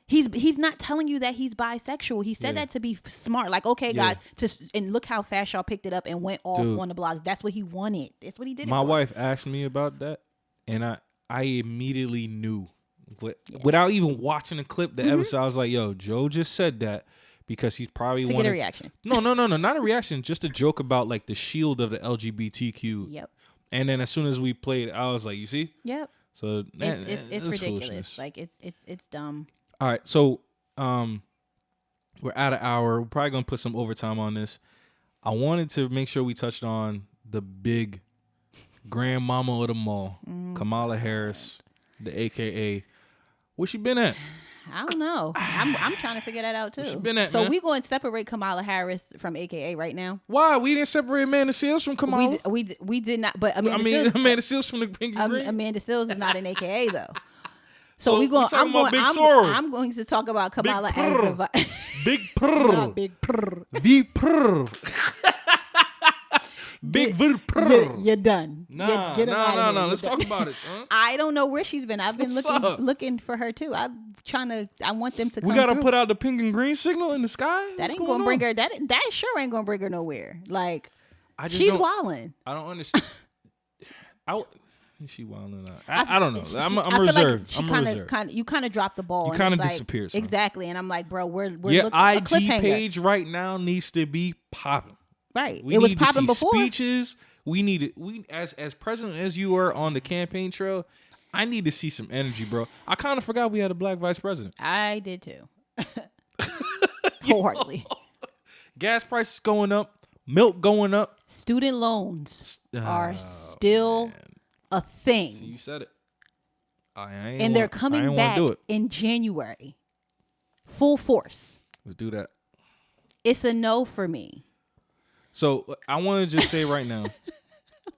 [SPEAKER 3] He's not telling you that he's bisexual. He said that to be smart. Like, okay, guys, and look how fast y'all picked it up and went off on the blogs. That's what he wanted. That's what he did.
[SPEAKER 2] My wife asked me about that, and I immediately knew, without even watching the clip, the episode. I was like, yo, Joe just said that because he's probably
[SPEAKER 3] to get a reaction.
[SPEAKER 2] No, not a reaction. Just a joke about like the shield of the LGBTQ.
[SPEAKER 3] Yep.
[SPEAKER 2] And then as soon as we played, I was like, you see?
[SPEAKER 3] Yep.
[SPEAKER 2] So
[SPEAKER 3] it's ridiculous.
[SPEAKER 2] Foolishness.
[SPEAKER 3] Like it's dumb.
[SPEAKER 2] All right, so we're at an hour. We're probably gonna put some overtime on this. I wanted to make sure we touched on the big grandmama of them all, Kamala Harris, the AKA. Where she been at?
[SPEAKER 3] I don't know. I'm trying to figure that out too.
[SPEAKER 2] Where she been at,
[SPEAKER 3] so
[SPEAKER 2] man?
[SPEAKER 3] we going to separate Kamala Harris from AKA right now?
[SPEAKER 2] Why we didn't separate Amanda Seals from Kamala?
[SPEAKER 3] We did not. But
[SPEAKER 2] Amanda Seals from the Pinky Green.
[SPEAKER 3] Amanda Seals is not an AKA though. So
[SPEAKER 2] I'm
[SPEAKER 3] going to talk about Kamala as the
[SPEAKER 2] big prr.
[SPEAKER 3] Not big prr.
[SPEAKER 2] The prr. Big prr.
[SPEAKER 3] You're done.
[SPEAKER 2] No. Let's talk about it. Huh?
[SPEAKER 3] I don't know where she's been. I've been looking for her too. I want them to come.
[SPEAKER 2] We gotta
[SPEAKER 3] through.
[SPEAKER 2] put out the pink and green signal in the sky.
[SPEAKER 3] That ain't gonna bring her. That sure ain't gonna bring her nowhere. Like she's wilding.
[SPEAKER 2] I don't understand. Is she wilding out? I don't know. I'm reserved.
[SPEAKER 3] Like you kind of dropped the ball.
[SPEAKER 2] You kind of disappeared.
[SPEAKER 3] Like, exactly. And I'm like, bro, we're
[SPEAKER 2] your
[SPEAKER 3] looking,
[SPEAKER 2] IG page right now needs to be popping.
[SPEAKER 3] Right.
[SPEAKER 2] It was popping before. Speeches. We need it. We as president as you were on the campaign trail. I need to see some energy, bro. I kind of forgot we had a black vice president.
[SPEAKER 3] I did too. Wholeheartedly.
[SPEAKER 2] Gas prices going up. Milk going up.
[SPEAKER 3] Student loans are still a thing.
[SPEAKER 2] You said it.
[SPEAKER 3] And they're coming back in January. Full force.
[SPEAKER 2] Let's do that.
[SPEAKER 3] It's a no for me.
[SPEAKER 2] So I want to just say right now,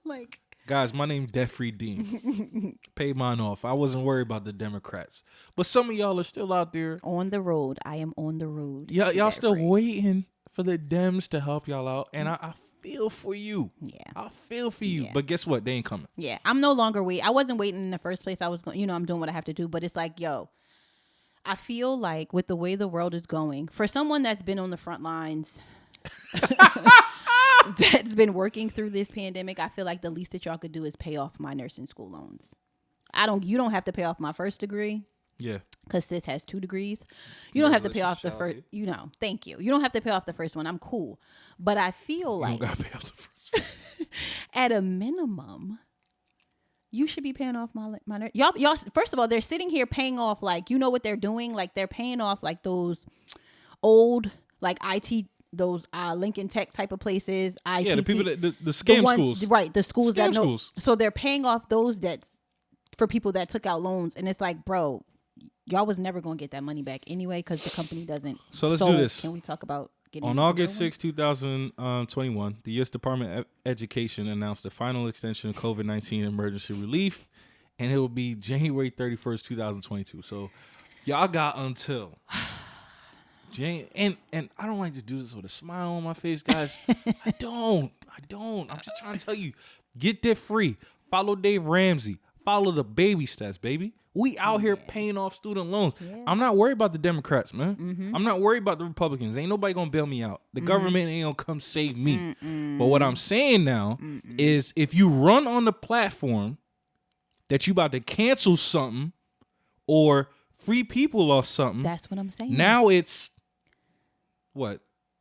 [SPEAKER 3] like,
[SPEAKER 2] guys, my name's DebtFreeDeem. Pay mine off. I wasn't worried about the Democrats, but some of y'all are still out there
[SPEAKER 3] on the road. I am on the road.
[SPEAKER 2] Y'all still waiting for the Dems to help y'all out, and I feel for you.
[SPEAKER 3] Yeah,
[SPEAKER 2] I feel for you. Yeah. But guess what? They ain't coming.
[SPEAKER 3] Yeah, I'm no longer waiting. I wasn't waiting in the first place. I was going. I'm doing what I have to do. But it's like, yo, I feel like with the way the world is going, for someone that's been on the front lines. That's been working through this pandemic, I feel like the least that y'all could do is pay off my nursing school loans. You don't have to pay off my first degree.
[SPEAKER 2] Yeah.
[SPEAKER 3] Because sis has 2 degrees. You don't have to pay off the first, thank you. You don't have to pay off the first one. I'm cool. But I feel like
[SPEAKER 2] you don't gotta pay off the first one.
[SPEAKER 3] At a minimum, you should be paying off my y'all. First of all, they're sitting here paying off, like, you know what they're doing? Like, they're paying off like those old, like, IT, those Lincoln Tech type of places.
[SPEAKER 2] Yeah, the people that the scam schools,
[SPEAKER 3] right? The schools
[SPEAKER 2] scam schools.
[SPEAKER 3] So they're paying off those debts for people that took out loans, and it's like, bro, y'all was never gonna get that money back anyway because the company doesn't.
[SPEAKER 2] So let's do this.
[SPEAKER 3] Can we talk about getting
[SPEAKER 2] on August 6, 2021? The U.S. Department of Education announced the final extension of COVID-19 emergency relief, and it will be January 31st, 2022. So y'all got until. And I don't like to do this with a smile on my face, guys. I don't. I'm just trying to tell you, get debt free. Follow Dave Ramsey. Follow the baby steps, baby. We out here paying off student loans. Yeah. I'm not worried about the Democrats, man. Mm-hmm. I'm not worried about the Republicans. Ain't nobody gonna bail me out. The government ain't gonna come save me. But what I'm saying now is, if you run on the platform that you about to cancel something or free people off something,
[SPEAKER 3] that's what I'm saying.
[SPEAKER 2] Now it's what?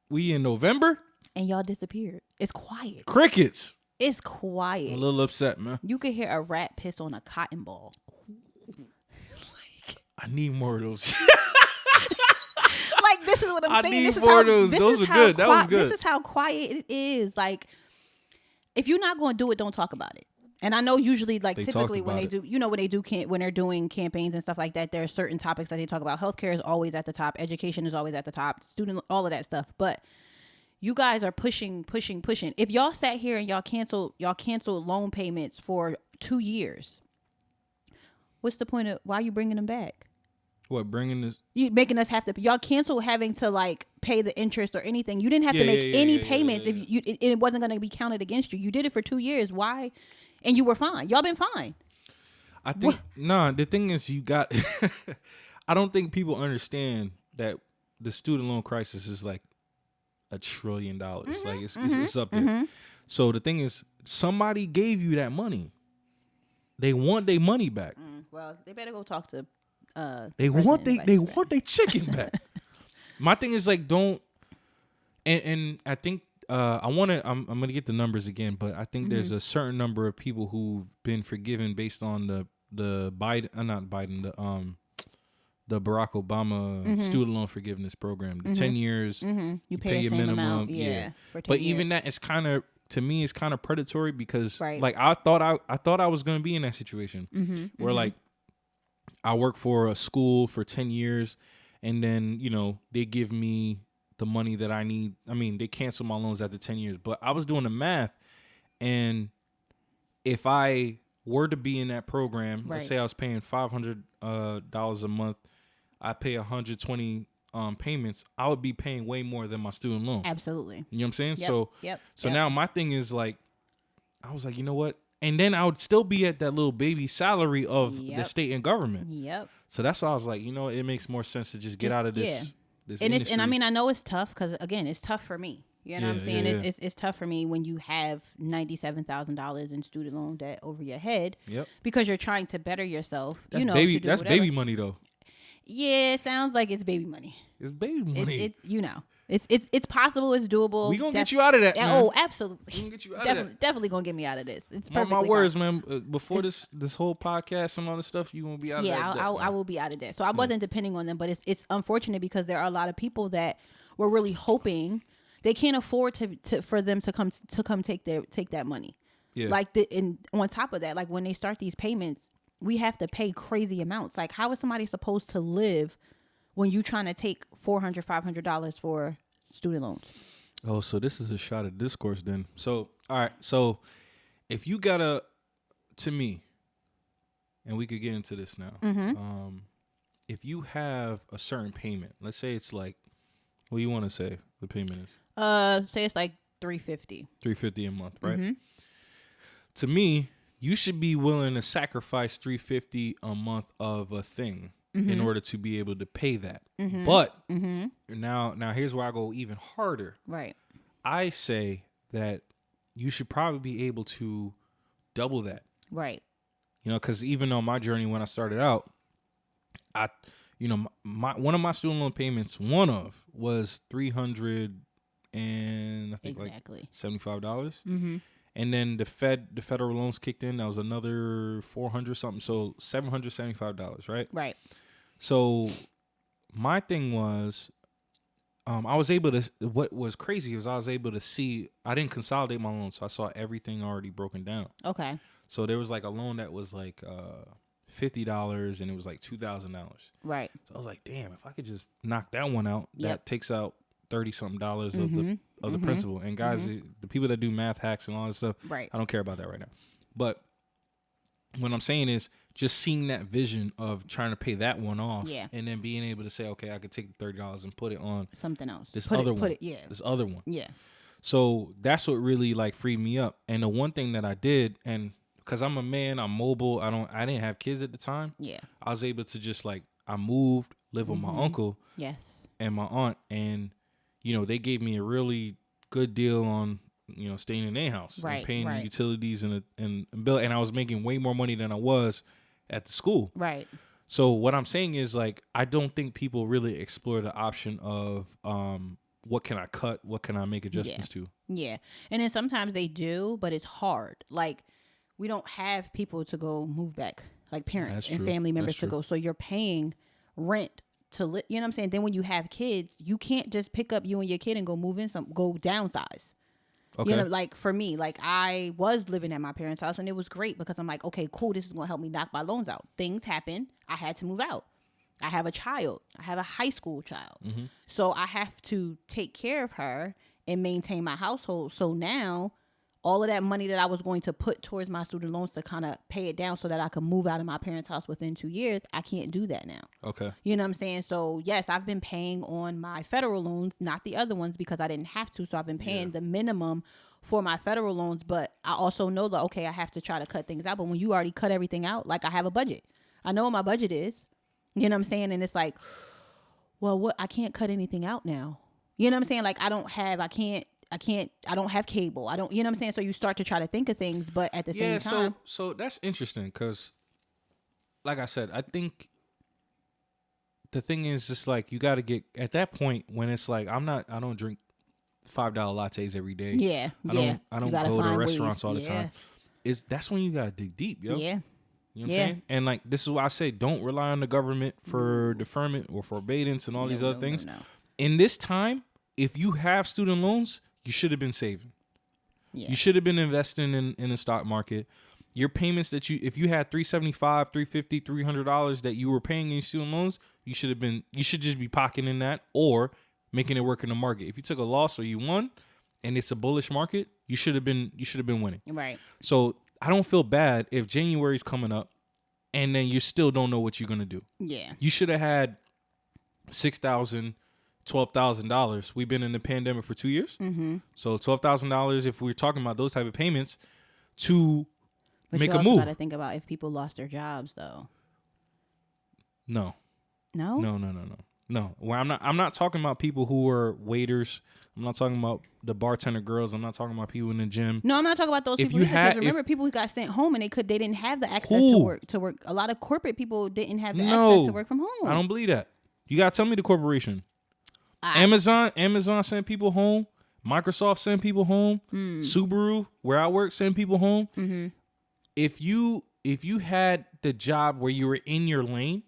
[SPEAKER 2] We in November?
[SPEAKER 3] And y'all disappeared. It's quiet.
[SPEAKER 2] Crickets.
[SPEAKER 3] It's quiet.
[SPEAKER 2] I'm a little upset, man.
[SPEAKER 3] You could hear a rat piss on a cotton ball.
[SPEAKER 2] I need more of those.
[SPEAKER 3] Like, this is what I'm saying.
[SPEAKER 2] I need more of those. Those were good. That was good.
[SPEAKER 3] This is how quiet it is. Like, if you're not going to do it, don't talk about it. And I know usually, like, typically when they do, when they're doing campaigns and stuff like that, there are certain topics that they talk about. Healthcare is always at the top. Education is always at the top. Student, all of that stuff. But you guys are pushing. If y'all sat here and y'all canceled loan payments for 2 years, what's the point of why are you bringing them back?
[SPEAKER 2] What, bringing this?
[SPEAKER 3] You making us have to. Y'all canceled having to like pay the interest or anything. You didn't have to make any payments if it wasn't going to be counted against you. You did it for 2 years. Why? And you were fine. Y'all been fine.
[SPEAKER 2] I think the thing is you got. I don't think people understand that the student loan crisis is like $1 trillion. Like it's up there. So the thing is, somebody gave you that money. They want their money back.
[SPEAKER 3] Well, they better go talk to.
[SPEAKER 2] They want their chicken back. My thing is like don't, and I think I'm gonna get the numbers again, but I think there's a certain number of people who've been forgiven based on the Biden, the Barack Obama student loan forgiveness program, the 10 years,
[SPEAKER 3] you
[SPEAKER 2] pay your minimum,
[SPEAKER 3] amount, for 10
[SPEAKER 2] but
[SPEAKER 3] years.
[SPEAKER 2] even that is kind of, to me, it's kind of predatory because
[SPEAKER 3] Right.
[SPEAKER 2] like I thought I was gonna be in that situation where like I work for a school for 10 years and then, they give me the money that I need. I mean, they cancel my loans after 10 years, but I was doing the math, and if I were to be in that program, let's say I was paying $500 a month, I pay 120 payments, I would be paying way more than my student loan.
[SPEAKER 3] Absolutely.
[SPEAKER 2] You know what I'm saying?
[SPEAKER 3] Yep.
[SPEAKER 2] So now my thing is like, I was like, you know what? And then I would still be at that little baby salary of the state and government.
[SPEAKER 3] Yep.
[SPEAKER 2] So that's why I was like, it makes more sense to just get out of this. This
[SPEAKER 3] and
[SPEAKER 2] industry.
[SPEAKER 3] I mean, I know it's tough because again, it's tough for me. You know what I'm saying?
[SPEAKER 2] Yeah.
[SPEAKER 3] It's tough for me when you have $97,000 in student loan debt over your head.
[SPEAKER 2] Yep.
[SPEAKER 3] Because you're trying to better yourself.
[SPEAKER 2] That's
[SPEAKER 3] to
[SPEAKER 2] baby.
[SPEAKER 3] do
[SPEAKER 2] That's
[SPEAKER 3] whatever.
[SPEAKER 2] baby money though.
[SPEAKER 3] Yeah, it sounds like it's baby money.
[SPEAKER 2] It's baby money.
[SPEAKER 3] It's possible. It's doable.
[SPEAKER 2] We gonna get you out of that, man.
[SPEAKER 3] Oh, absolutely.
[SPEAKER 2] We gonna get you out of that.
[SPEAKER 3] Definitely gonna get me out of this. It's
[SPEAKER 2] Mark
[SPEAKER 3] perfectly
[SPEAKER 2] my words,
[SPEAKER 3] fine.
[SPEAKER 2] man. Before this whole podcast and all this stuff, you gonna be out of that.
[SPEAKER 3] Yeah, I will be out of that. So I wasn't depending on them, but it's unfortunate because there are a lot of people that were really hoping they can't afford for them to come take that money.
[SPEAKER 2] Yeah.
[SPEAKER 3] Like and on top of that, like when they start these payments, we have to pay crazy amounts. Like how is somebody supposed to live when you trying to take $400, $500 for student loans?
[SPEAKER 2] Oh, so this is a shot of discourse then. So, all right. So if you got to me, and we could get into this now. If you have a certain payment, let's say it's like, what do you want to say the payment is?
[SPEAKER 3] Say it's like $350.
[SPEAKER 2] $350 a month, right? To me, you should be willing to sacrifice $350 a month of a thing in order to be able to pay that. But now here's where I go even harder.
[SPEAKER 3] Right.
[SPEAKER 2] I say that you should probably be able to double that.
[SPEAKER 3] Right.
[SPEAKER 2] Because even on my journey when I started out, one of my student loan payments, was $300 and I think
[SPEAKER 3] exactly.
[SPEAKER 2] like $75. And then the federal loans kicked in. That was another $400 something. So $775, right?
[SPEAKER 3] Right.
[SPEAKER 2] So my thing was, I was able to. What was crazy was I was able to see. I didn't consolidate my loans, so I saw everything already broken down.
[SPEAKER 3] Okay.
[SPEAKER 2] So there was like a loan that was like $50, and it was like $2,000.
[SPEAKER 3] Right.
[SPEAKER 2] So I was like, damn, if I could just knock that one out, that takes out $30-something of the principal. And guys, the people that do math hacks and all this stuff,
[SPEAKER 3] right,
[SPEAKER 2] I don't care about that right now. But what I'm saying is just seeing that vision of trying to pay that one off, and then being able to say, okay, I could take the $30 and put it on
[SPEAKER 3] something else.
[SPEAKER 2] This other one.
[SPEAKER 3] Yeah.
[SPEAKER 2] So that's what really like freed me up. And the one thing that I did, and because I'm a man, I'm mobile. I didn't have kids at the time.
[SPEAKER 3] Yeah.
[SPEAKER 2] I was able to just like, I moved, live with my uncle.
[SPEAKER 3] Yes.
[SPEAKER 2] And my aunt, and they gave me a really good deal on staying in their house,
[SPEAKER 3] right,
[SPEAKER 2] and paying
[SPEAKER 3] right,
[SPEAKER 2] utilities and bill, and I was making way more money than I was at the school.
[SPEAKER 3] Right.
[SPEAKER 2] So what I'm saying is like I don't think people really explore the option of what can I cut, what can I make adjustments to.
[SPEAKER 3] Yeah, and then sometimes they do, but it's hard. Like we don't have people to go move back, like parents and family members to go. So you're paying rent to live. You know what I'm saying? Then when you have kids, you can't just pick up you and your kid and go move in go downsize. Okay. Like for me, like I was living at my parents' house and it was great because I'm like, okay, cool. This is going to help me knock my loans out. Things happen. I had to move out. I have a child. I have a high school child. So I have to take care of her and maintain my household. So now all of that money that I was going to put towards my student loans to kind of pay it down so that I could move out of my parents' house within 2 years, I can't do that now.
[SPEAKER 2] Okay.
[SPEAKER 3] You know what I'm saying? So, yes, I've been paying on my federal loans, not the other ones because I didn't have to. So, I've been paying the minimum for my federal loans. But I also know that, okay, I have to try to cut things out. But when you already cut everything out, like I have a budget. I know what my budget is. You know what I'm saying? And it's like, well, I can't cut anything out now. You know what I'm saying? Like I don't have cable. I don't, you know what I'm saying? So you start to try to think of things, but at the same time.
[SPEAKER 2] So that's interesting because like I said, I think the thing is just like you got to get at that point when it's like I don't drink $5 lattes every day.
[SPEAKER 3] Yeah.
[SPEAKER 2] I don't go to restaurants all the time. That's when you got to dig deep, yo.
[SPEAKER 3] Yeah.
[SPEAKER 2] You know what I'm saying? And like this is why I say don't rely on the government for deferment or forbearance and all these other things.
[SPEAKER 3] No.
[SPEAKER 2] In this time, if you have student loans, you should have been saving. Yeah. You should have been investing in the stock market. Your payments if you had $375, $350, $300 that you were paying in student loans, you should just be pocketing that or making it work in the market. If you took a loss or you won and it's a bullish market, you should have been winning.
[SPEAKER 3] Right. So
[SPEAKER 2] I don't feel bad if January's coming up and then you still don't know what you're going to do.
[SPEAKER 3] Yeah.
[SPEAKER 2] You should have had $6,000, $12,000. We've been in the pandemic for 2 years. Mm-hmm. So $12,000, if we're talking about those type of payments to make a move. But you also got
[SPEAKER 3] to think about if people lost their jobs though.
[SPEAKER 2] No.
[SPEAKER 3] No?
[SPEAKER 2] No. Well, I'm not talking about people who are waiters. I'm not talking about the bartender girls. I'm not talking about people in the gym.
[SPEAKER 3] No, I'm not talking about those people either. Because remember, people who got sent home and they didn't have the access to work. A lot of corporate people didn't have the access to work from home.
[SPEAKER 2] I don't believe that. You gotta tell me the corporation. Amazon sent people home. Microsoft sent people home. Subaru, where I work, sent people home. Mm-hmm. If you had the job where you were in your lane,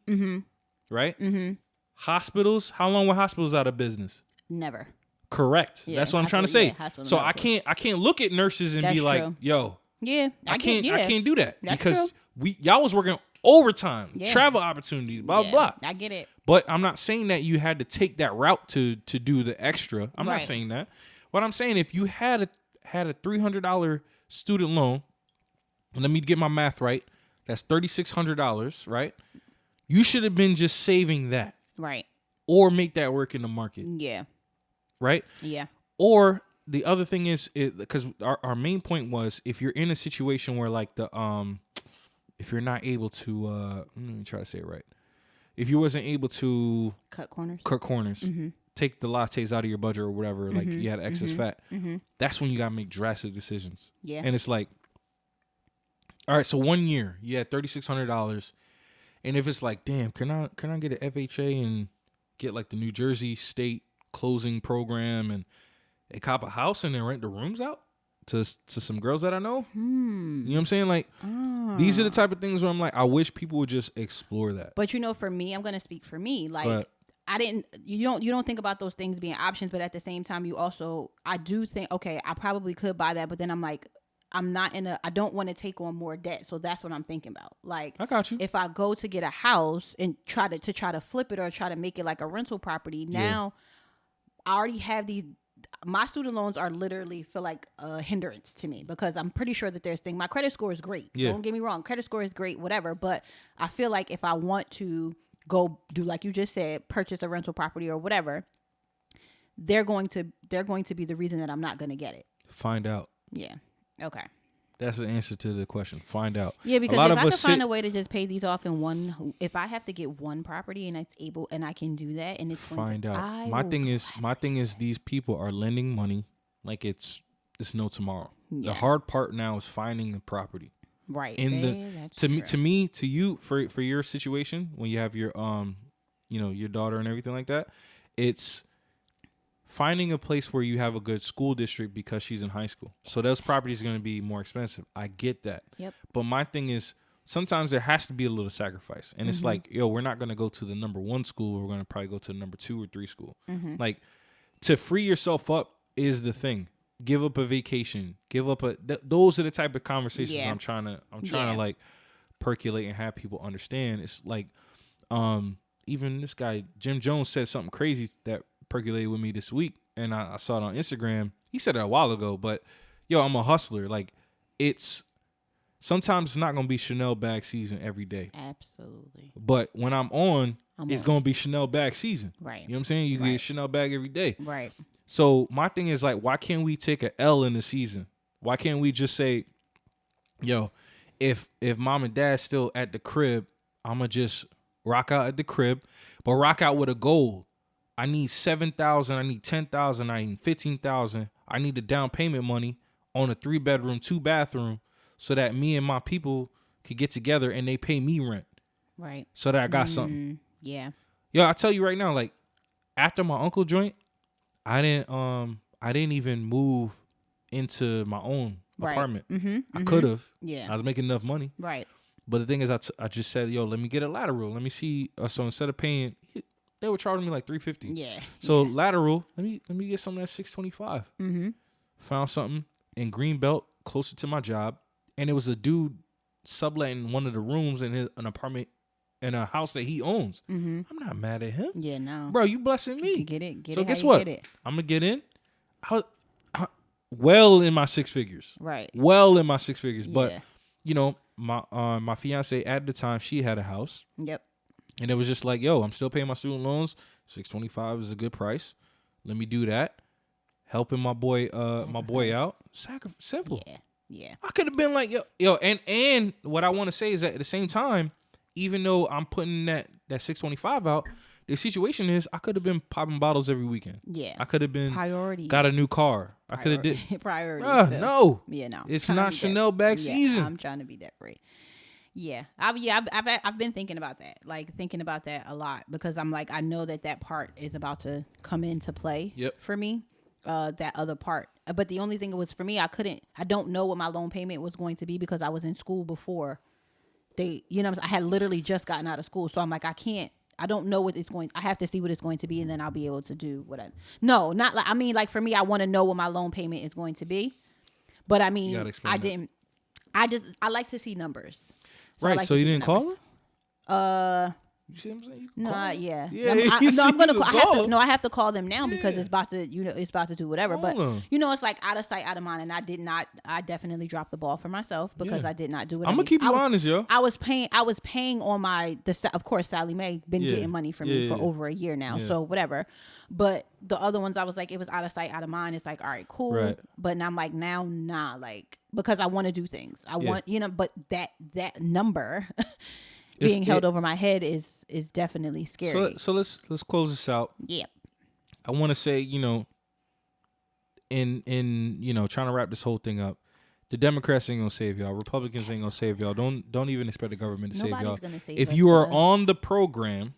[SPEAKER 2] right? Mm-hmm. Hospitals, how long were hospitals out of business?
[SPEAKER 3] Never.
[SPEAKER 2] Correct. Yeah, that's what I'm trying to say. So I can't look at nurses and be like, yo, I can't do that because y'all was working overtime, travel opportunities, blah blah.
[SPEAKER 3] I get it.
[SPEAKER 2] But I'm not saying that you had to take that route to do the extra. I'm not saying that. What I'm saying, if you had a $300 student loan, and let me get my math right, that's $3,600, right? You should have been just saving that.
[SPEAKER 3] Right.
[SPEAKER 2] Or make that work in the market.
[SPEAKER 3] Yeah.
[SPEAKER 2] Right?
[SPEAKER 3] Yeah.
[SPEAKER 2] Or the other thing is, because our main point was, if you're in a situation where like if you're not able to, let me try to say it right. If you wasn't able to
[SPEAKER 3] cut corners,
[SPEAKER 2] mm-hmm. take the lattes out of your budget or whatever, mm-hmm. like you had excess fat, mm-hmm. that's when you got to make drastic decisions.
[SPEAKER 3] Yeah.
[SPEAKER 2] And it's like, all right, so 1 year you had $3,600. And if it's like, damn, can I get an FHA and get like the New Jersey State closing program and cop a house and then rent the rooms out to some girls that I know? You know what I'm saying? Like, these are the type of things where I'm like, I wish people would just explore that.
[SPEAKER 3] But for me, I'm gonna speak for me. Like, you don't think about those things being options, but at the same time, I do think, okay, I probably could buy that, but then I'm like, I don't want to take on more debt. So that's what I'm thinking about. Like,
[SPEAKER 2] I got you.
[SPEAKER 3] If I go to get a house and try to flip it or try to make it like a rental property, now I already have my student loans are literally feel like a hindrance to me because I'm pretty sure that my credit score is great. Yeah. Don't get me wrong. Credit score is great, whatever. But I feel like if I want to go do, like you just said, purchase a rental property or whatever, they're going to be the reason that I'm not going to get it.
[SPEAKER 2] Find out.
[SPEAKER 3] Yeah. Okay.
[SPEAKER 2] That's the answer to the question. Find out.
[SPEAKER 3] Yeah, because if I could find a way to just pay these off in one, if I have to get one property and I can do that, and it's
[SPEAKER 2] find out. My thing is these people are lending money like it's no tomorrow. Yeah. The hard part now is finding the property.
[SPEAKER 3] Right.
[SPEAKER 2] To you for your situation when you have your your daughter and everything like that, it's finding a place where you have a good school district because she's in high school. So those properties are going to be more expensive. I get that.
[SPEAKER 3] Yep.
[SPEAKER 2] But my thing is sometimes there has to be a little sacrifice. And it's like, we're not going to go to the number 1 school. We're going to probably go to the number 2 or 3 school. Mm-hmm. Like, to free yourself up is the thing. Give up a vacation. Give up those are the type of conversations I'm trying to like percolate and have people understand. It's like, even this guy, Jim Jones, said something crazy that percolated with me this week, and I saw it on Instagram. He said it a while ago, but I'm a hustler. Like, it's sometimes it's not gonna be Chanel bag season every day.
[SPEAKER 3] Absolutely.
[SPEAKER 2] But when I'm on, it's gonna be Chanel bag season.
[SPEAKER 3] Right.
[SPEAKER 2] You know what I'm saying? You get a Chanel bag every day.
[SPEAKER 3] Right.
[SPEAKER 2] So my thing is like, why can't we take a L in the season? Why can't we just say, yo, if mom and dad's still at the crib, I'ma just rock out at the crib, but rock out with a goal. I need 7,000, I need 10,000, I need 15,000. I need the down payment money on a 3-bedroom, 2-bathroom, so that me and my people could get together and they pay me rent.
[SPEAKER 3] Right.
[SPEAKER 2] So that I got something.
[SPEAKER 3] Yeah.
[SPEAKER 2] Yo, I tell you right now, like, after my uncle joint, I didn't even move into my own apartment. I could have.
[SPEAKER 3] Yeah.
[SPEAKER 2] I was making enough money.
[SPEAKER 3] Right.
[SPEAKER 2] But the thing is, I just said, yo, let me get a lateral. Let me see. So instead of paying, they were charging me like $350.
[SPEAKER 3] Yeah.
[SPEAKER 2] So lateral, let me get something that's $625. Found something in Greenbelt, closer to my job, and it was a dude subletting one of the rooms in an apartment in a house that he owns. I'm not mad at him.
[SPEAKER 3] Yeah, no.
[SPEAKER 2] Bro, you blessing me.
[SPEAKER 3] You get it.
[SPEAKER 2] So guess what? I'm gonna get in. Well in my 6 figures.
[SPEAKER 3] Right.
[SPEAKER 2] Well in my 6 figures.
[SPEAKER 3] Yeah.
[SPEAKER 2] But you know, my fiance at the time, she had a house.
[SPEAKER 3] Yep.
[SPEAKER 2] And it was just like, yo, I'm still paying my student loans. $625 is a good price. Let me do that. Helping my boy out. Simple.
[SPEAKER 3] Yeah. Yeah.
[SPEAKER 2] I could have been like, yo, and what I want to say is that at the same time, even though I'm putting that $625 out, the situation is I could have been popping bottles every weekend.
[SPEAKER 3] Yeah.
[SPEAKER 2] I could have been
[SPEAKER 3] priorities.
[SPEAKER 2] Got a new car. I could have did
[SPEAKER 3] priorities.
[SPEAKER 2] So. No.
[SPEAKER 3] Yeah, no.
[SPEAKER 2] It's not Chanel bag season.
[SPEAKER 3] I'm trying to be debt free. Yeah. I've been thinking about that. Like thinking about that a lot because I'm like I know that part is about to come into play for me. That other part. But the only thing was for me, I don't know what my loan payment was going to be because I was in school before I had literally just gotten out of school. So I'm like, I don't know what it's going, I have to see what it's going to be and then I'll be able to do like for me, I want to know what my loan payment is going to be. But I mean, I like to see numbers. So
[SPEAKER 2] right. So you didn't call her? You see what I'm saying?
[SPEAKER 3] Yeah.
[SPEAKER 2] I'm
[SPEAKER 3] gonna call. I have to call them now because it's about to, it's about to do whatever. But it's like out of sight, out of mind. And I definitely dropped the ball for myself because I did not do it.
[SPEAKER 2] I'm gonna keep you honest, yo.
[SPEAKER 3] I was paying on of course, Sally Mae been getting money from me for over a year now. So whatever. But the other ones, I was like, it was out of sight, out of mind. It's like, all right, cool. Right. But now I'm like, nah, like, because I want to do things. I want, but that number being held over my head is definitely scary.
[SPEAKER 2] So let's close this out.
[SPEAKER 3] Yeah.
[SPEAKER 2] I want to say, in trying to wrap this whole thing up, the Democrats ain't gonna save y'all. Republicans ain't gonna save y'all. Don't even expect the government to save y'all. If you are on the program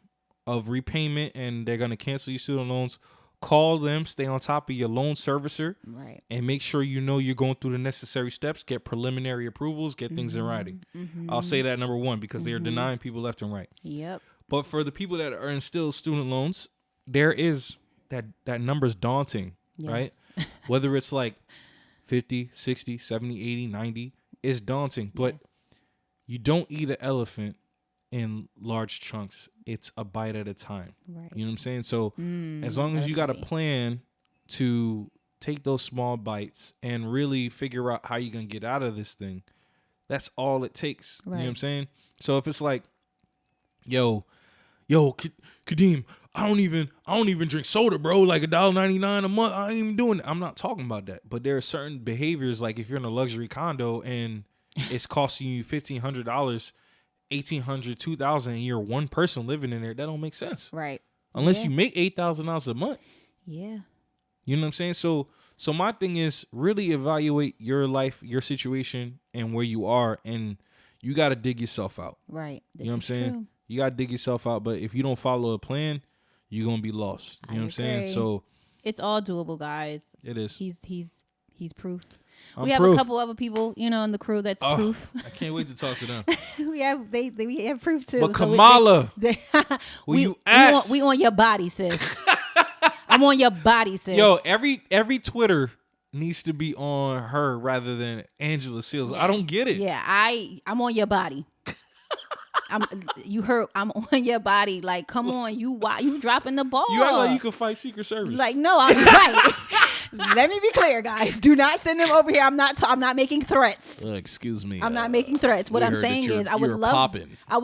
[SPEAKER 2] of repayment and they're gonna cancel your student loans, call them, stay on top of your loan servicer,
[SPEAKER 3] right,
[SPEAKER 2] and make sure you're going through the necessary steps, get preliminary approvals, get things in writing. I'll say that number one because they are denying people left and right.
[SPEAKER 3] Yep. But
[SPEAKER 2] for the people that are in still student loans, there is that number's daunting, right? Whether it's like 50, 60, 70, 80, 90, it's daunting. But you don't eat an elephant in large chunks. It's a bite at a time. Right. You know what I'm saying? So as long as you got a plan to take those small bites and really figure out how you're going to get out of this thing, that's all it takes. Right. You know what I'm saying? So if it's like, yo, Kadeem, I don't even drink soda, bro. Like $1.99 a month. I ain't even doing it. I'm not talking about that. But there are certain behaviors, like if you're in a luxury condo and it's costing you $1,500, $1,800, $2,000, and you're one person living in there, that don't make sense.
[SPEAKER 3] Right.
[SPEAKER 2] Unless you make $8,000 a month.
[SPEAKER 3] Yeah.
[SPEAKER 2] You know what I'm saying? So my thing is really evaluate your life, your situation, and where you are, and you got to dig yourself out.
[SPEAKER 3] Right.
[SPEAKER 2] You know what I'm saying? True. You got to dig yourself out, but if you don't follow a plan, you're going to be lost. You know what I'm saying? So it's
[SPEAKER 3] all doable, guys.
[SPEAKER 2] It is.
[SPEAKER 3] He's proof.
[SPEAKER 2] I'm
[SPEAKER 3] we have
[SPEAKER 2] proof.
[SPEAKER 3] A couple other people, in the crew that's proof.
[SPEAKER 2] I can't wait to talk to them.
[SPEAKER 3] we have proof too.
[SPEAKER 2] But Kamala, you ask?
[SPEAKER 3] We on your body, sis. I'm on your body, sis.
[SPEAKER 2] Yo, every Twitter needs to be on her rather than Angela Seals. Yeah. I don't get it.
[SPEAKER 3] Yeah, I'm on your body. I'm on your body. Like, come on, you dropping the ball.
[SPEAKER 2] You act like you can fight Secret Service.
[SPEAKER 3] Like, no, I'm right. Let me be clear, guys. Do not send them over here. I'm not making threats.
[SPEAKER 2] Excuse me.
[SPEAKER 3] I'm not making threats. What I'm saying is, I would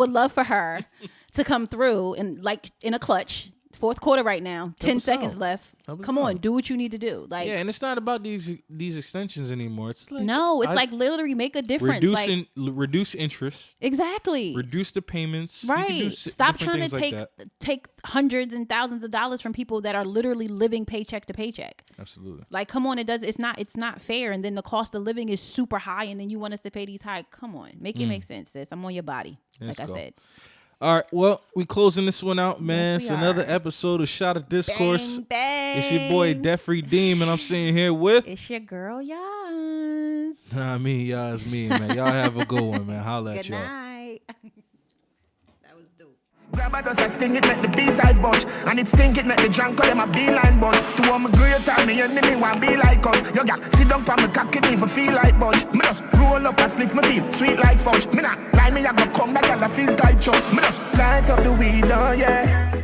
[SPEAKER 3] love for her to come through and like in a clutch. Fourth quarter right now. 10 seconds left. Come on, do what you need to do. Like,
[SPEAKER 2] yeah, and it's not about these extensions anymore. It's like
[SPEAKER 3] like literally make a difference.
[SPEAKER 2] Reduce interest.
[SPEAKER 3] Exactly.
[SPEAKER 2] Reduce the payments.
[SPEAKER 3] Right. Stop trying to take hundreds and thousands of dollars from people that are literally living paycheck to paycheck.
[SPEAKER 2] Absolutely.
[SPEAKER 3] Like, come on, it's not fair. And then the cost of living is super high, and then you want us to pay these high. Come on, make it make sense, sis. I'm on your body. Let's go. I said.
[SPEAKER 2] All right, well, we closing this one out, man. Yes, it's another episode of Shot of Discourse.
[SPEAKER 3] Bang, bang.
[SPEAKER 2] It's your boy, DebtFreeDeem, and I'm sitting here with...
[SPEAKER 3] It's your girl, Yaaz.
[SPEAKER 2] Yaaz, man. Y'all have a good one, man. Holla at y'all.
[SPEAKER 3] Good night. That was dope.
[SPEAKER 1] Grab a dust, I sting it, make the B-side bunch. And it stink it, make the drunk call them a beeline buzz. To all my great time, me enemy want be like us. Yo, got sit down for me cock it even feel like budge. Me just roll up and split my feel sweet like fudge. Me not lie, me I go come back and I feel tight chop. Me just light up the weed, oh yeah.